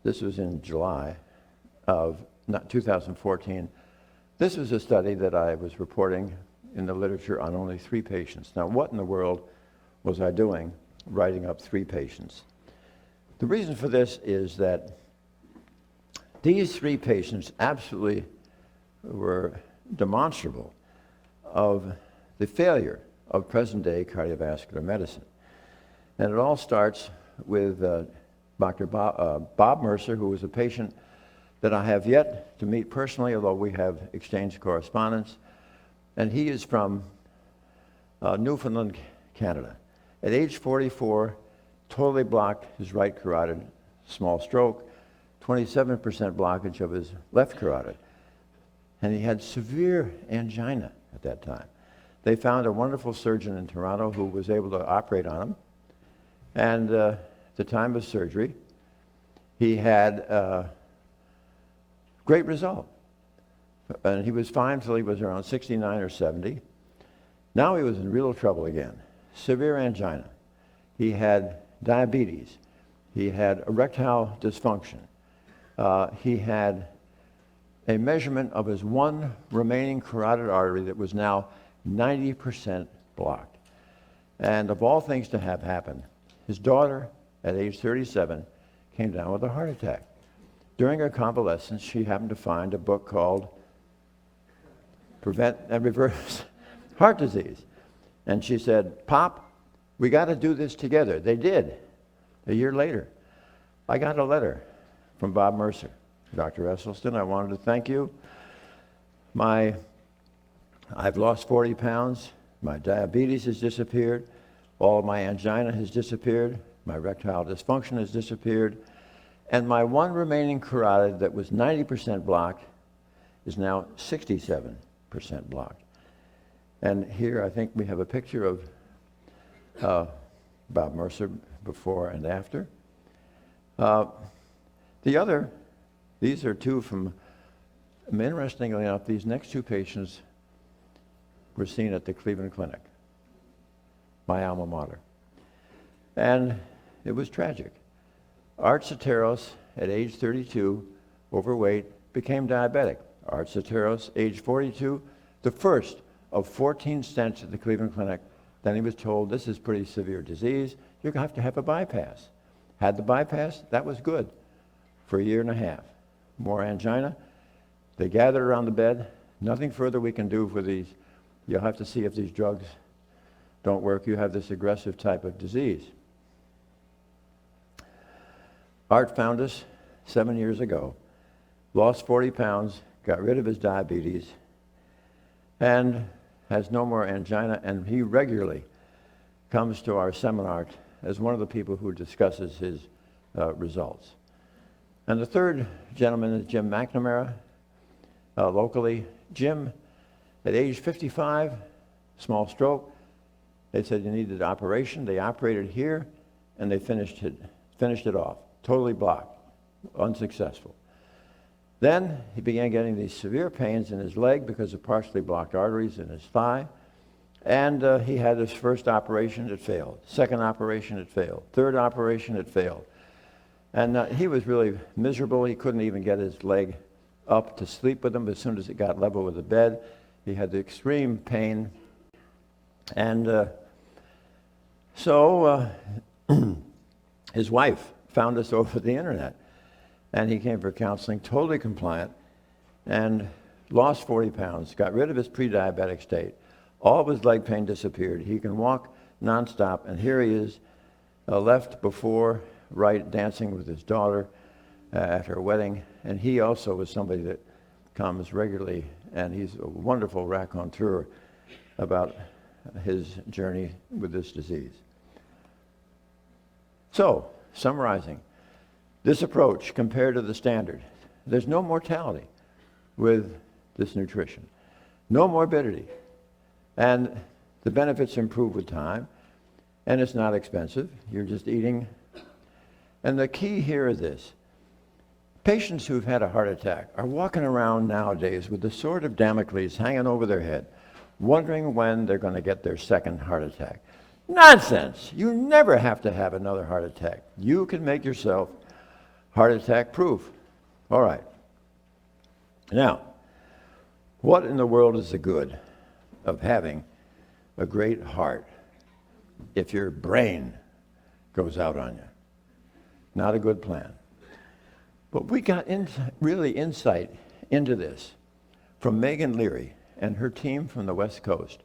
this was in July of 2014, this was a study that I was reporting in the literature on only 3 patients. Now what in the world was I doing writing up 3 patients? The reason for this is that these 3 patients absolutely were demonstrable of the failure of present-day cardiovascular medicine. And it all starts with Dr. Bob Mercer, who was a patient that I have yet to meet personally, although we have exchanged correspondence. And he is from Newfoundland, Canada. At age 44, totally blocked his right carotid, small stroke, 27% blockage of his left carotid. And he had severe angina at that time. They found a wonderful surgeon in Toronto who was able to operate on him. And at the time of surgery, he had great result. And he was fine until he was around 69 or 70. Now he was in real trouble again. Severe angina. He had diabetes. He had erectile dysfunction. He had a measurement of his one remaining carotid artery that was now 90% blocked. And of all things to have happened, his daughter, at age 37, came down with a heart attack. During her convalescence, she happened to find a book called Prevent and Reverse Heart Disease. And she said, "Pop, we got to do this together." They did. A year later, I got a letter from Bob Mercer. Dr. Esselstyn, I wanted to thank you. I've lost 40 pounds. My diabetes has disappeared. All my angina has disappeared. My erectile dysfunction has disappeared. And my one remaining carotid that was 90% blocked is now 67% blocked. And here I think we have a picture of Bob Mercer before and after. These are two from, interestingly enough, these next two patients were seen at the Cleveland Clinic, my alma mater. And it was tragic. Art Soteros, at age 32, overweight, became diabetic. Art Soteros, age 42, the first of 14 stents at the Cleveland Clinic. Then he was told, this is pretty severe disease, you're going to have a bypass. Had the bypass, that was good for a year and a half. More angina. They gathered around the bed. Nothing further we can do for these. You'll have to see if these drugs don't work. You have this aggressive type of disease. Art found us 7 years ago, lost 40 pounds, got rid of his diabetes, and has no more angina, and he regularly comes to our seminar as one of the people who discusses his results. And the third gentleman is Jim McNamara, locally. Jim, at age 55, small stroke. They said you needed an operation. They operated here, and they finished it off. Totally blocked, unsuccessful. Then he began getting these severe pains in his leg because of partially blocked arteries in his thigh. And he had his first operation, it failed. Second operation, it failed. Third operation, it failed. And he was really miserable. He couldn't even get his leg up to sleep with him. As soon as it got level with the bed, he had the extreme pain. And so his wife found us over the internet. And he came for counseling, totally compliant, and lost 40 pounds, got rid of his pre-diabetic state. All of his leg pain disappeared. He can walk nonstop, and here he is, left before, right, dancing with his daughter at her wedding. And he also was somebody that comes regularly, and he's a wonderful raconteur about his journey with this disease. So, summarizing, this approach compared to the standard, there's no mortality with this nutrition, no morbidity, and the benefits improve with time, and it's not expensive. You're just eating. And the key here is this. Patients who've had a heart attack are walking around nowadays with the sword of Damocles hanging over their head, wondering when they're going to get their second heart attack. Nonsense! You never have to have another heart attack. You can make yourself heart attack proof. All right. Now, what in the world is the good of having a great heart if your brain goes out on you? Not a good plan. But we got really insight into this from Megan Leary and her team from the West Coast,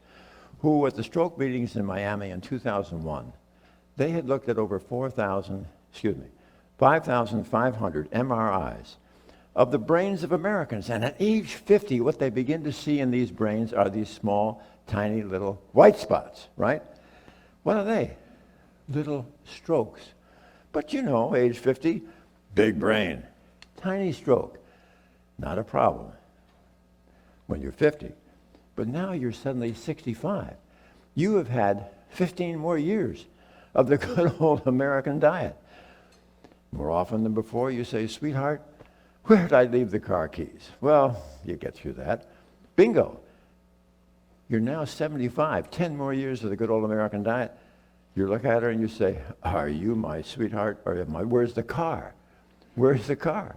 who at the stroke meetings in Miami in 2001, they had looked at over 5,500 MRIs of the brains of Americans. And at age 50, what they begin to see in these brains are these small, tiny little white spots, right? What are they? Little strokes. But you know, age 50, big brain, tiny stroke. Not a problem when you're 50. But now you're suddenly 65. You have had 15 more years of the good old American diet. More often than before, you say, sweetheart, where did I leave the car keys? Well, you get through that. Bingo. You're now 75, 10 more years of the good old American diet. You look at her and you say, are you my sweetheart? Or where's the car? Where's the car?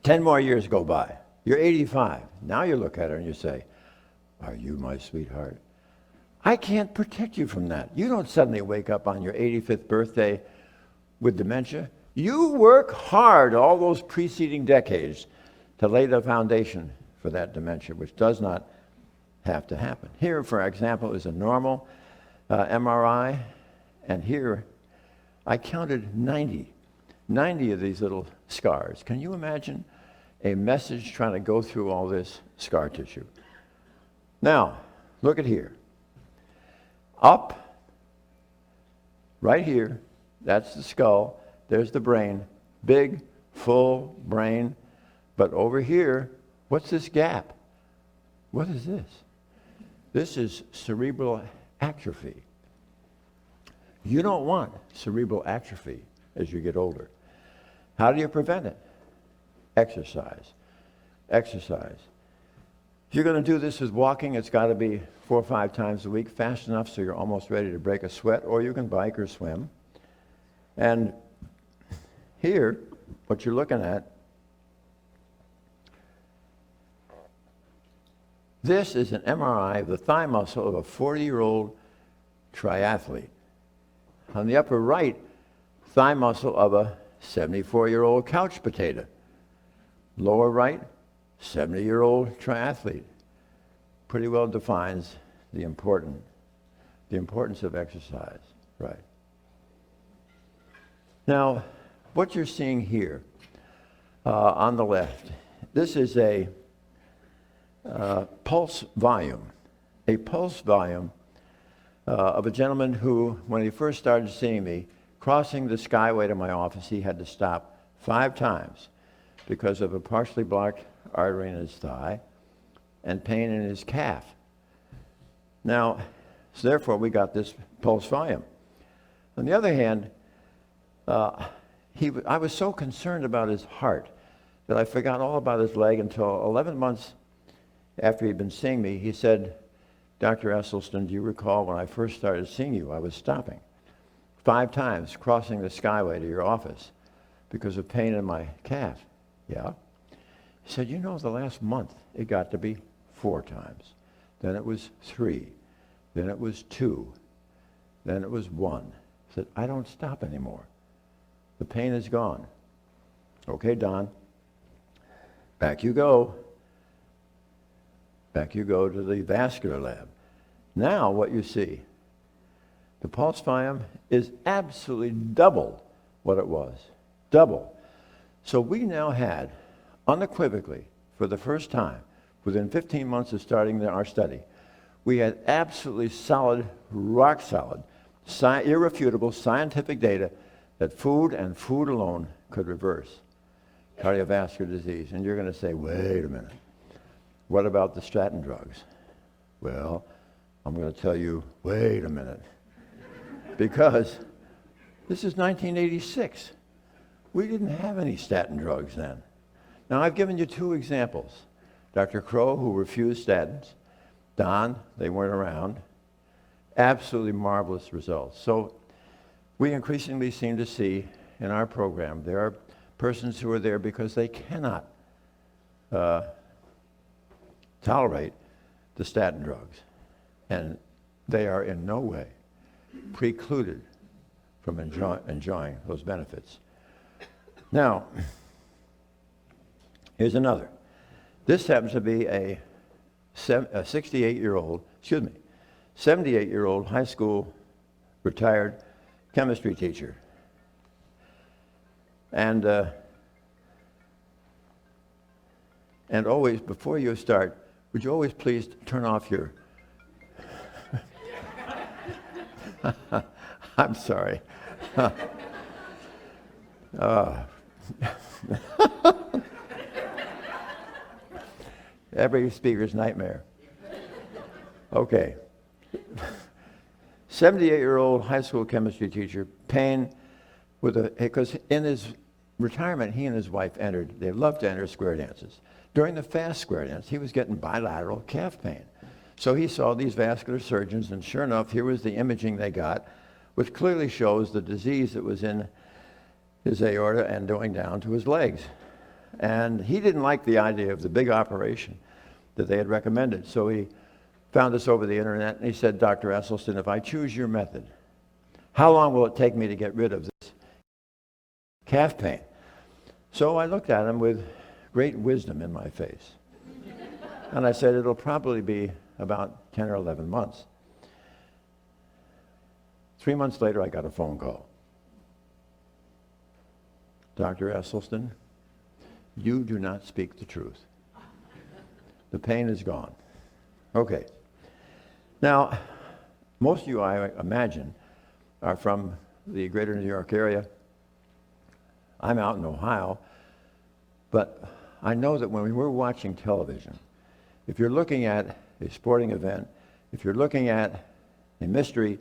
10 more years go by. You're 85. Now you look at her and you say, are you my sweetheart? I can't protect you from that. You don't suddenly wake up on your 85th birthday with dementia. You work hard all those preceding decades to lay the foundation for that dementia, which does not have to happen. Here, for example, is a normal MRI, and here I counted 90 of these little scars. Can you imagine a message trying to go through all this scar tissue? Now, look at here. Up, right here, that's the skull. There's the brain. Big, full brain. But over here, what's this gap? What is this? This is cerebral atrophy. You don't want cerebral atrophy as you get older. How do you prevent it? Exercise. Exercise. If you're going to do this with walking, it's got to be 4 or 5 times a week, fast enough so you're almost ready to break a sweat, or you can bike or swim. And here, what you're looking at, this is an MRI of the thigh muscle of a 40-year-old triathlete. On the upper right, thigh muscle of a 74-year-old couch potato. Lower right, 70-year-old triathlete. Pretty well defines the importance of exercise, right? Now, what you're seeing here on the left, this is a pulse volume. A pulse volume of a gentleman who, when he first started seeing me, crossing the skyway to my office, he had to stop 5 times because of a partially blocked artery in his thigh and pain in his calf. Now, so therefore, we got this pulse volume. On the other hand, I was so concerned about his heart that I forgot all about his leg until 11 months after he'd been seeing me. He said, "Dr. Esselstyn, do you recall when I first started seeing you, I was stopping 5 times crossing the skyway to your office because of pain in my calf?" "Yeah." He said, "You know, the last month it got to be 4 times. Then it was 3. Then it was 2. Then it was 1. I said, "I don't stop anymore. The pain is gone." "Okay, Don, back you go. Back you go to the vascular lab." Now what you see, the pulse volume is absolutely double what it was. Double. So we now had, unequivocally, for the first time, within 15 months of starting our study, we had absolutely solid, rock solid, irrefutable scientific data that food and food alone could reverse cardiovascular disease. And you're going to say, wait a minute, what about the statin drugs? Well, I'm going to tell you, wait a minute, because this is 1986. We didn't have any statin drugs then. Now, I've given you 2 examples. Dr. Crow, who refused statins. Don, they weren't around. Absolutely marvelous results. So we increasingly seem to see in our program, there are persons who are there because they cannot tolerate the statin drugs. And they are in no way precluded from enjoying those benefits. Now, here's another. This happens to be a 78-year-old high school retired chemistry teacher. And always, before you start, would you always please turn off your... I'm sorry. Every speaker's nightmare. Okay. 78-year-old high school chemistry teacher, pain because in his retirement, he and his wife they loved to enter square dances. During the fast square dance, he was getting bilateral calf pain. So he saw these vascular surgeons, and sure enough, here was the imaging they got, which clearly shows the disease that was in his aorta and going down to his legs. And he didn't like the idea of the big operation that they had recommended. So he found us over the internet, and he said, "Dr. Esselstyn, if I choose your method, how long will it take me to get rid of this calf pain?" So I looked at him with great wisdom in my face. And I said, "It'll probably be about 10 or 11 months. 3 months later, I got a phone call. Dr. Esselstyn, you do not speak the truth. The pain is gone. Okay. Now, most of you, I imagine, are from the greater New York area. I'm out in Ohio, but I know that when we're watching television, if you're looking at a sporting event, if you're looking at a mystery,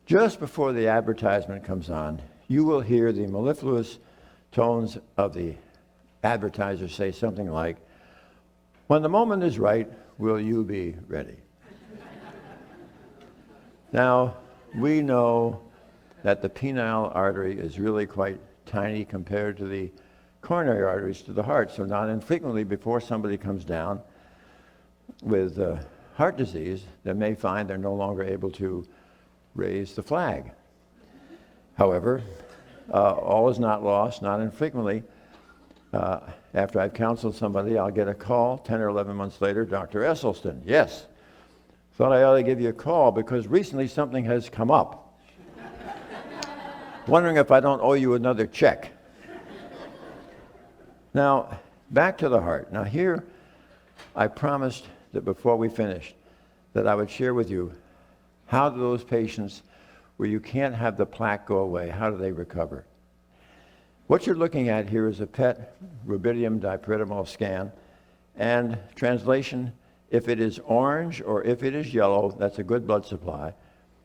just before the advertisement comes on, you will hear the mellifluous tones of the advertiser say something like, "When the moment is right, will you be ready?" Now, we know that the penile artery is really quite tiny compared to the coronary arteries to the heart. So not infrequently before somebody comes down with heart disease, they may find they're no longer able to raise the flag. However, all is not lost. Not infrequently, after I've counseled somebody, I'll get a call 10 or 11 months later, "Dr. Esselstyn, yes, thought I ought to give you a call because recently something has come up. Wondering if I don't owe you another check." Now, back to the heart. Now here, I promised that before we finished, that I would share with you how do those patients where you can't have the plaque go away, how do they recover? What you're looking at here is a PET rubidium dipyridamole scan, and translation, if it is orange or if it is yellow, that's a good blood supply.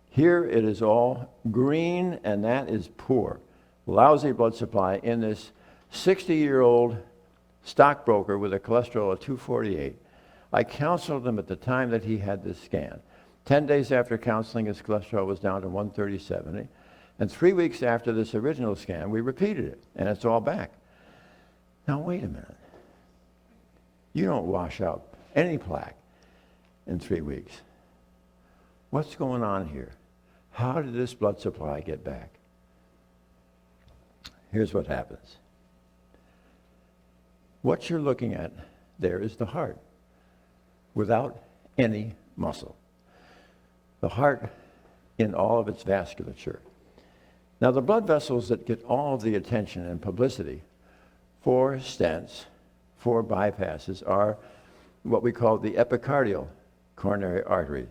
Here it is all green, and that is poor, lousy blood supply in this 60-year-old stockbroker with a cholesterol of 248. I counseled him at the time that he had this scan. 10 days after counseling, his cholesterol was down to 130/70. And 3 weeks after this original scan, we repeated it, and it's all back. Now, wait a minute. You don't wash out any plaque in 3 weeks. What's going on here? How did this blood supply get back? Here's what happens. What you're looking at there is the heart without any muscle. The heart in all of its vasculature. Now, the blood vessels that get all of the attention and publicity for stents, for bypasses, are what we call the epicardial coronary artery.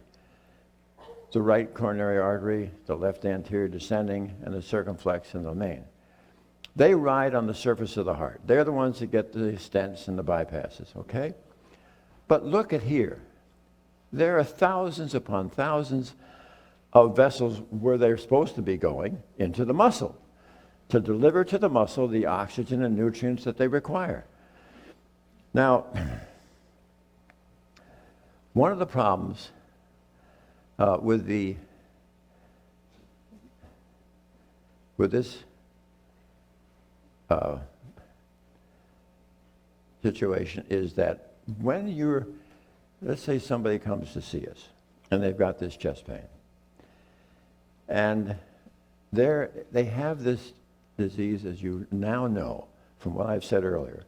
The right coronary artery, the left anterior descending, and the circumflex and the main. They ride on the surface of the heart. They're the ones that get the stents and the bypasses, okay? But look at here. There are thousands upon thousands of vessels where they're supposed to be going into the muscle to deliver to the muscle the oxygen and nutrients that they require. Now, one of the problems with this situation is that when you're, let's say somebody comes to see us and they've got this chest pain, and they have this disease, as you now know from what I've said earlier,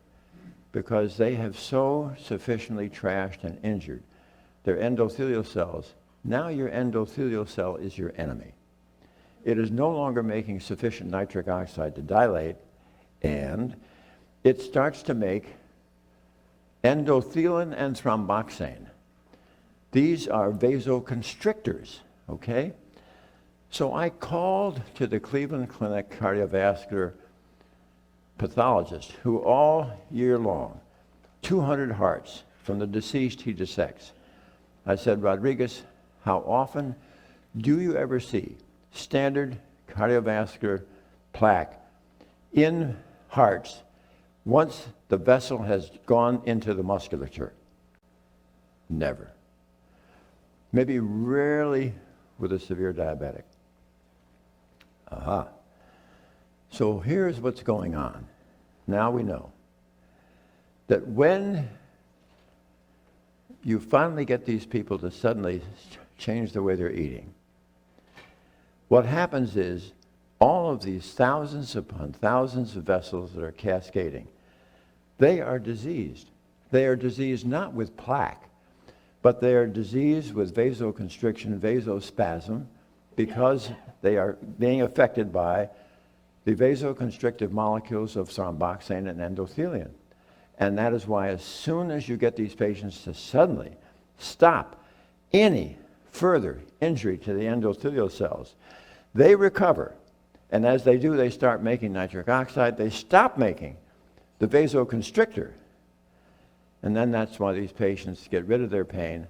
because they have so sufficiently trashed and injured their endothelial cells. Now your endothelial cell is your enemy. It is no longer making sufficient nitric oxide to dilate, and it starts to make endothelin and thromboxane. These are vasoconstrictors, okay? So I called to the Cleveland Clinic cardiovascular pathologist who all year long, 200 hearts from the deceased he dissects. I said, "Rodriguez, how often do you ever see standard cardiovascular plaque in hearts once the vessel has gone into the musculature?" Never. Maybe rarely with a severe diabetic. Aha. So here's what's going on. Now we know that when you finally get these people to suddenly change the way they're eating, what happens is all of these thousands upon thousands of vessels that are cascading, they are diseased. They are diseased not with plaque, but they are diseased with vasoconstriction, vasospasm, because they are being affected by the vasoconstrictive molecules of thromboxane and endothelium. And that is why as soon as you get these patients to suddenly stop any further injury to the endothelial cells, they recover. And as they do, they start making nitric oxide. They stop making the vasoconstrictor. And then that's why these patients get rid of their pain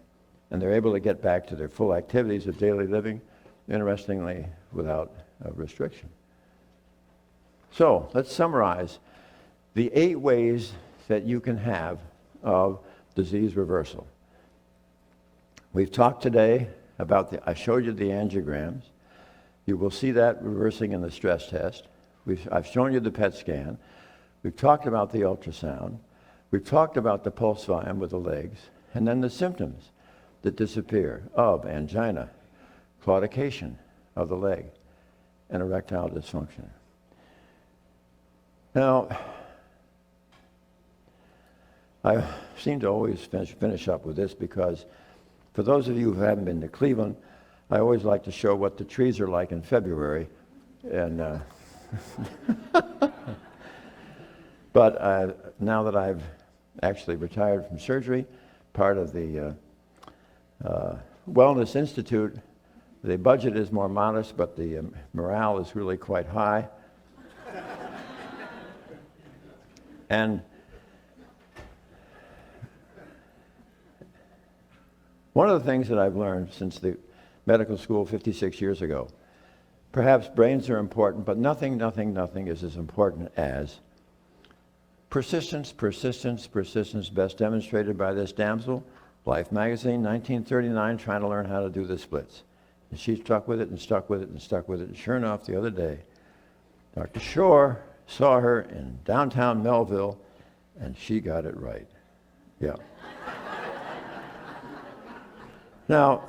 and they're able to get back to their full activities of daily living, interestingly, without restriction. So let's summarize the 8 ways that you can have of disease reversal. We've talked today about I showed you the angiograms. You will see that reversing in the stress test. I've shown you the PET scan. We've talked about the ultrasound. We've talked about the pulse volume with the legs, and then the symptoms that disappear of angina, claudication of the leg, and erectile dysfunction. Now, I seem to always finish up with this because for those of you who haven't been to Cleveland, I always like to show what the trees are like in February. And but now that I've actually retired from surgery, part of the Wellness Institute, the budget is more modest, but the morale is really quite high. And one of the things that I've learned since the medical school 56 years ago, perhaps brains are important, but nothing is as important as persistence, persistence, persistence, best demonstrated by this damsel, Life magazine, 1939, trying to learn how to do the splits. And she stuck with it and stuck with it and stuck with it. And sure enough, the other day, Dr. Shore saw her in downtown Melville, and she got it right. Yeah. Now,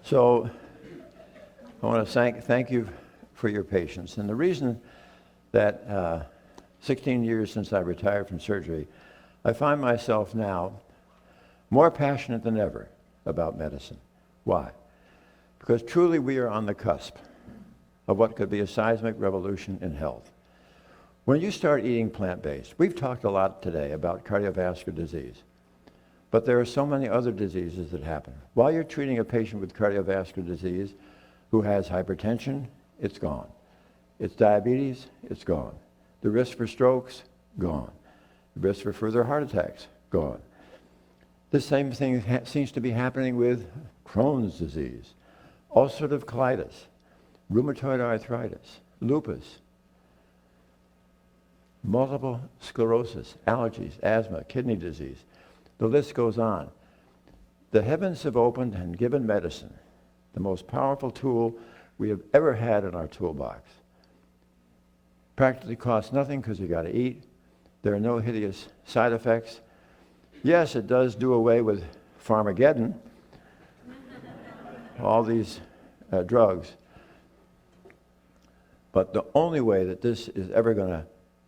so I want to thank you for your patience. And the reason that 16 years since I retired from surgery, I find myself now more passionate than ever about medicine. Why? Because truly we are on the cusp of what could be a seismic revolution in health. When you start eating plant-based, we've talked a lot today about cardiovascular disease, but there are so many other diseases that happen. While you're treating a patient with cardiovascular disease who has hypertension, it's gone. It's diabetes, it's gone. The risk for strokes, gone. The risk for further heart attacks, gone. The same thing seems to be happening with Crohn's disease, ulcerative colitis, rheumatoid arthritis, lupus, multiple sclerosis, allergies, asthma, kidney disease. The list goes on. The heavens have opened and given medicine the most powerful tool we have ever had in our toolbox. Practically costs nothing because you got to eat. There are no hideous side effects. Yes, it does do away with Pharmageddon, all these drugs. But the only way that this is ever going to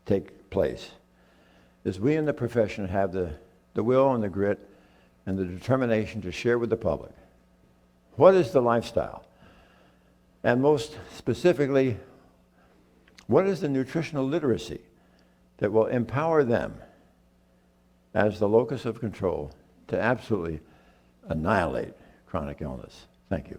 take place is we in the profession have the will and the grit and the determination to share with the public what is the lifestyle, and most specifically, what is the nutritional literacy that will empower them as the locus of control to absolutely annihilate chronic illness. Thank you.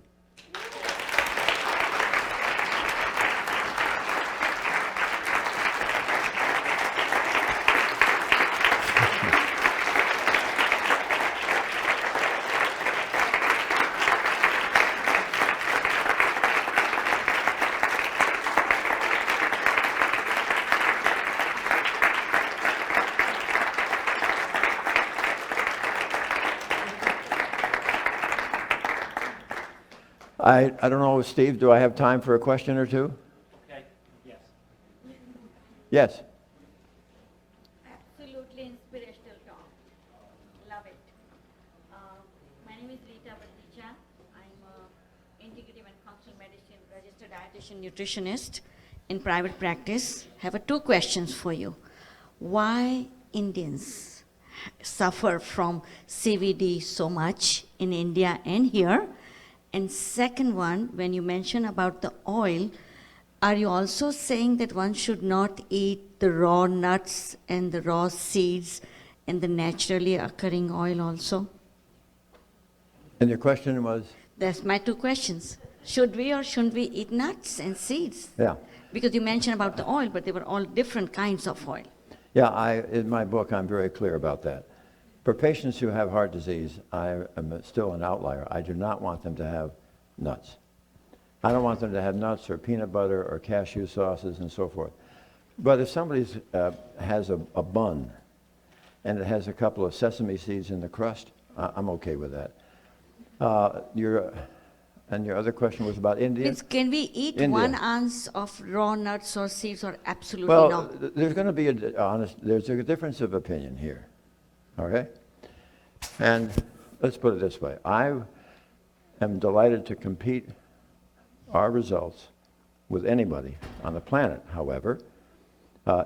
I don't know, Steve, do I have time for a question or two? Okay. Yes. Yes. Absolutely inspirational talk. Love it. My name is Rita Baticha. I'm an integrative and functional medicine registered dietitian nutritionist in private practice. I have 2 questions for you. Why Indians suffer from CVD so much in India and here? And second one, when you mention about the oil, are you also saying that one should not eat the raw nuts and the raw seeds and the naturally occurring oil also? And your question was? That's my two questions. Should we or shouldn't we eat nuts and seeds? Yeah. Because you mentioned about the oil, but they were all different kinds of oil. Yeah, in my book, I'm very clear about that. For patients who have heart disease, I am still an outlier. I do not want them to have nuts. I don't want them to have nuts or peanut butter or cashew sauces and so forth. But if somebody has a bun and it has a couple of sesame seeds in the crust, I'm okay with that. And your other question was about India? Means can we eat India. 1 ounce of raw nuts or seeds or absolutely Well, not? there's going to be there's a difference of opinion here, okay? And let's put it this way. I am delighted to compete our results with anybody on the planet. However,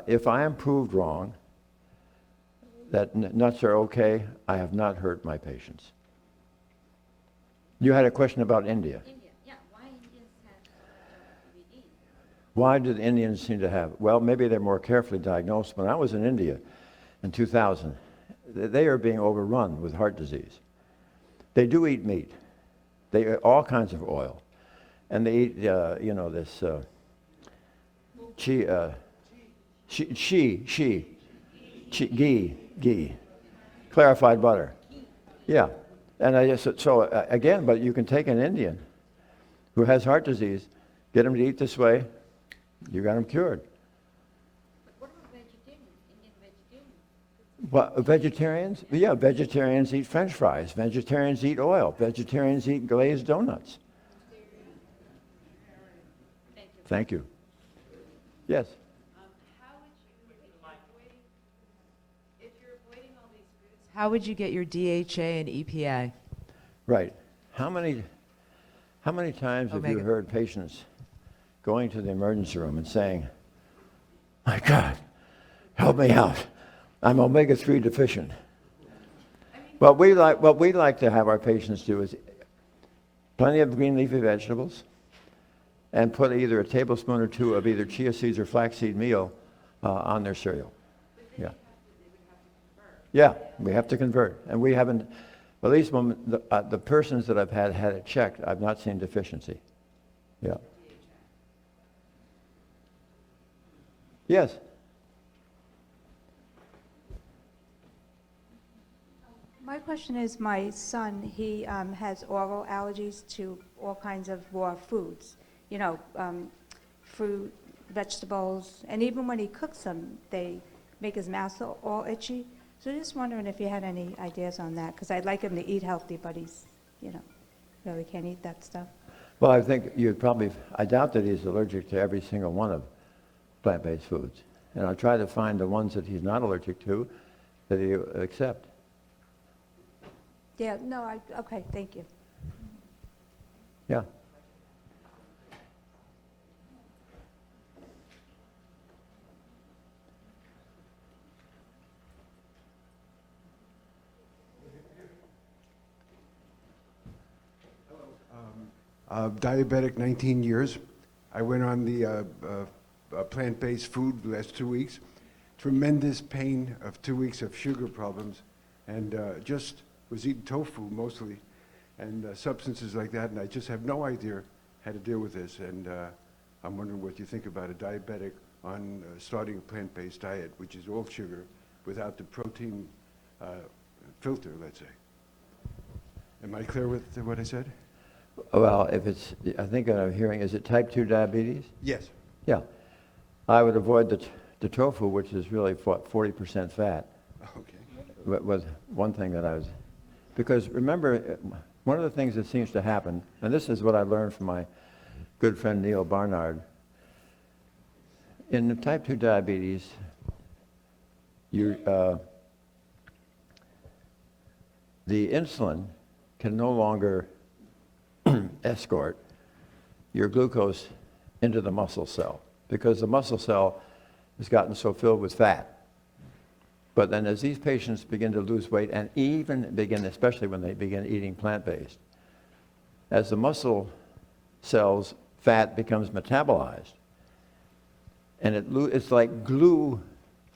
if I am proved wrong that nuts are okay, I have not hurt my patients. You had a question about India. Yeah, why Indians have VD? Why do the Indians seem to have? Well, maybe they're more carefully diagnosed. When I was in India in 2000, they are being overrun with heart disease. They do eat meat. They eat all kinds of oil. And they eat, this ghee, clarified butter. Yeah. And I just, again, but you can take an Indian who has heart disease, get him to eat this way, you got him cured. What about vegetarians, Indian vegetarians? What, vegetarians? Yeah, vegetarians eat French fries. Vegetarians eat oil. Vegetarians eat glazed donuts. Thank you. Yes? How would you get your DHA and EPA? Right. How many times have you heard patients going to the emergency room and saying, "My God, help me out. I'm omega-3 deficient." What we like to have our patients do is plenty of green leafy vegetables and put either a tablespoon or two of either chia seeds or flaxseed meal on their cereal. Yeah. Yeah, we have to convert. And we haven't, at least when the persons that I've had it checked, I've not seen deficiency. Yeah. Yes? My question is, my son, he has oral allergies to all kinds of raw foods. Fruit, vegetables, and even when he cooks them, they make his mouth all itchy. So just wondering if you had any ideas on that, because I'd like him to eat healthy, but he's, really can't eat that stuff. Well, I think I doubt that he's allergic to every single one of plant-based foods. And I'll try to find the ones that he's not allergic to that he accept. Yeah, no, okay, thank you. Yeah. Diabetic 19 years. I went on the plant-based food the last 2 weeks. Tremendous pain of 2 weeks of sugar problems, and just was eating tofu mostly, and substances like that, and I just have no idea how to deal with this, and I'm wondering what you think about a diabetic on starting a plant-based diet, which is all sugar, without the protein filter, let's say. Am I clear with what I said? Well, I think what I'm hearing, is it type 2 diabetes? Yes. Yeah. I would avoid the tofu, which is really 40% fat. Okay. Was one thing that because remember, one of the things that seems to happen, and this is what I learned from my good friend Neil Barnard, in type 2 diabetes, the insulin can no longer escort your glucose into the muscle cell because the muscle cell has gotten so filled with fat. But then as these patients begin to lose weight and even begin, especially when they begin eating plant-based, as the muscle cells, fat becomes metabolized. And it's like glue.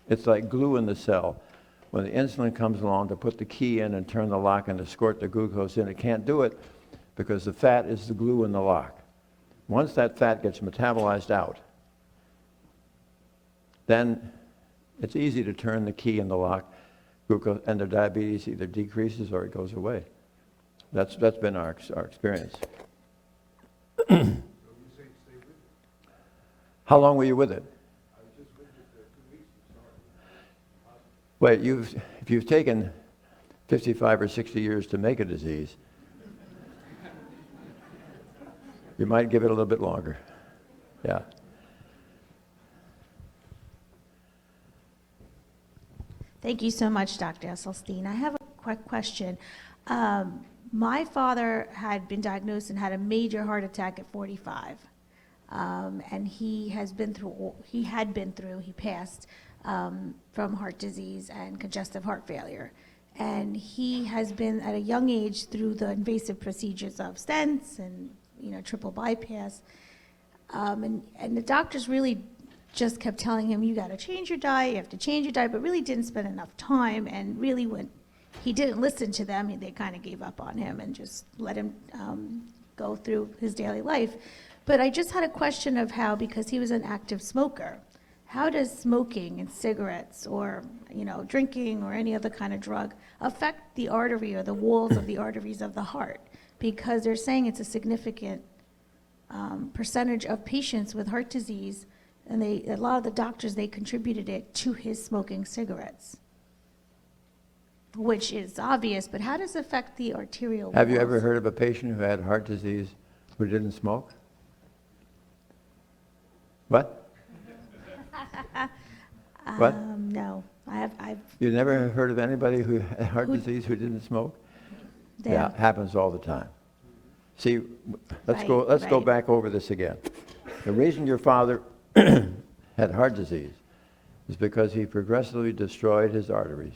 It's like glue in the cell. When the insulin comes along to put the key in and turn the lock and to squirt the glucose in, it can't do it because the fat is the glue in the lock. Once that fat gets metabolized out, then it's easy to turn the key in the lock, glucose, and the diabetes either decreases or it goes away. That's been our experience. How long were you with it? Wait, if you've taken 55 or 60 years to make a disease, you might give it a little bit longer. Yeah. Thank you so much, Dr. Esselstyn. I have a quick question. My father had been diagnosed and had a major heart attack at 45. And he passed from heart disease and congestive heart failure. And he has been at a young age through the invasive procedures of stents and triple bypass. And the doctors really just kept telling him, you got to change your diet, you have to change your diet, but really didn't spend enough time. And really when he didn't listen to them, they kind of gave up on him and just let him go through his daily life. But I just had a question of how, because he was an active smoker, how does smoking and cigarettes or drinking or any other kind of drug affect the artery or the walls of the arteries of the heart? Because they're saying it's a significant percentage of patients with heart disease, and a lot of the doctors, they contributed it to his smoking cigarettes, which is obvious, but how does it affect the arterial walls? Have you ever heard of a patient who had heart disease who didn't smoke? What? What? No, I've. You never heard of anybody who had heart disease who didn't smoke? Yeah, it happens all the time. See, let's go back over this again. The reason your father had heart disease is because he progressively destroyed his arteries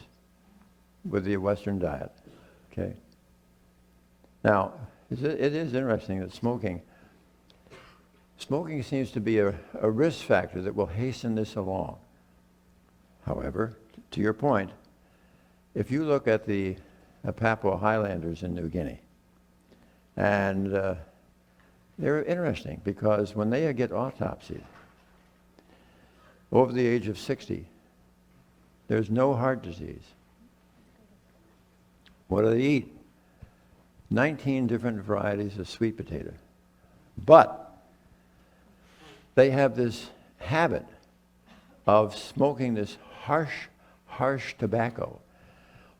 with the Western diet. Okay. Now, it is interesting that smoking seems to be a risk factor that will hasten this along. However, to your point, if you look at the Papua Highlanders in New Guinea, and they're interesting because when they get autopsied, over the age of 60, there's no heart disease. What do they eat? 19 different varieties of sweet potato. But they have this habit of smoking this harsh tobacco,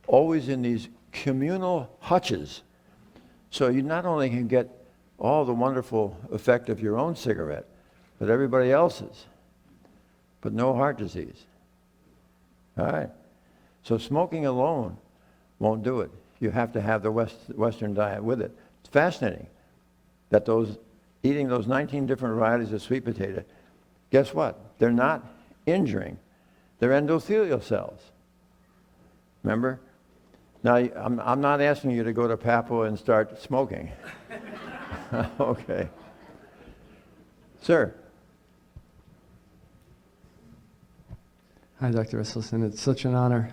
always in these communal hutches. So you not only can get all the wonderful effect of your own cigarette, but everybody else's, but no heart disease. All right. So smoking alone won't do it. You have to have the Western diet with it. It's fascinating that eating those 19 different varieties of sweet potato, guess what? They're not injuring their endothelial cells. Remember? Now, I'm not asking you to go to Papua and start smoking. Okay. Sir. Hi, Dr. Esselstyn. It's such an honor.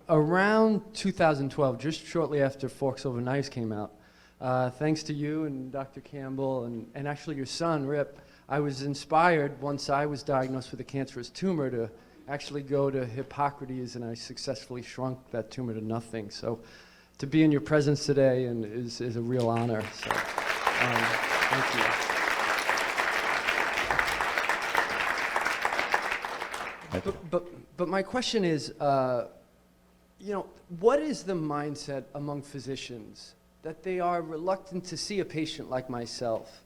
Around 2012, just shortly after Forks Over Knives came out, thanks to you and Dr. Campbell and actually your son, Rip, I was inspired once I was diagnosed with a cancerous tumor to actually go to Hippocrates, and I successfully shrunk that tumor to nothing. So to be in your presence today is a real honor. So thank you. But my question is, what is the mindset among physicians that they are reluctant to see a patient like myself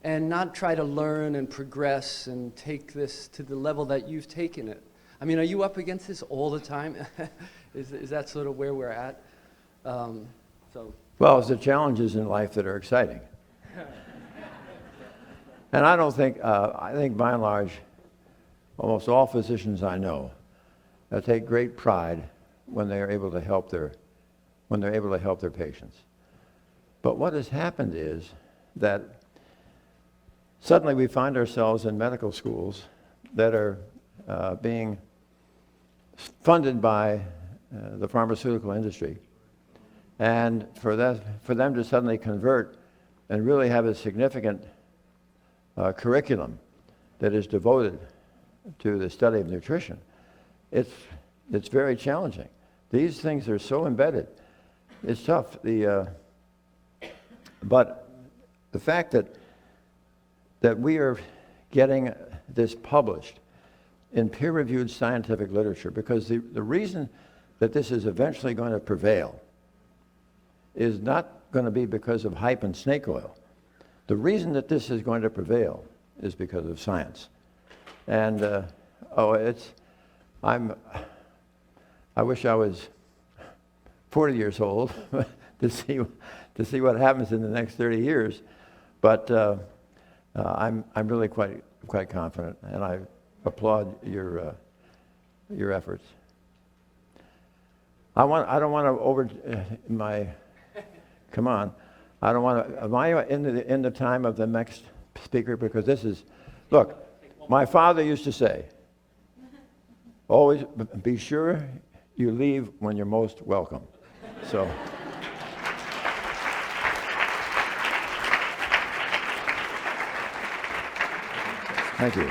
and not try to learn and progress and take this to the level that you've taken it? I mean, are you up against this all the time? Is that sort of where we're at? Well, it's the challenges in life that are exciting. And I think by and large, almost all physicians I know take great pride when they are able to help their patients. But what has happened is that suddenly we find ourselves in medical schools that are being funded by the pharmaceutical industry. And for them to suddenly convert and really have a significant curriculum that is devoted to the study of nutrition, it's very challenging. These things are so embedded. It's tough. But the fact that we are getting this published in peer-reviewed scientific literature, because the reason that this is eventually going to prevail is not going to be because of hype and snake oil. The reason that this is going to prevail is because of science. And I wish I was 40 years old to see what happens in the next 30 years, but I'm really quite confident, and I applaud your efforts. I don't want to come on. I don't want to. Am I in the time of the next speaker? Because this is, look, my father used to say, always be sure you leave when you're most welcome. So. Thank you.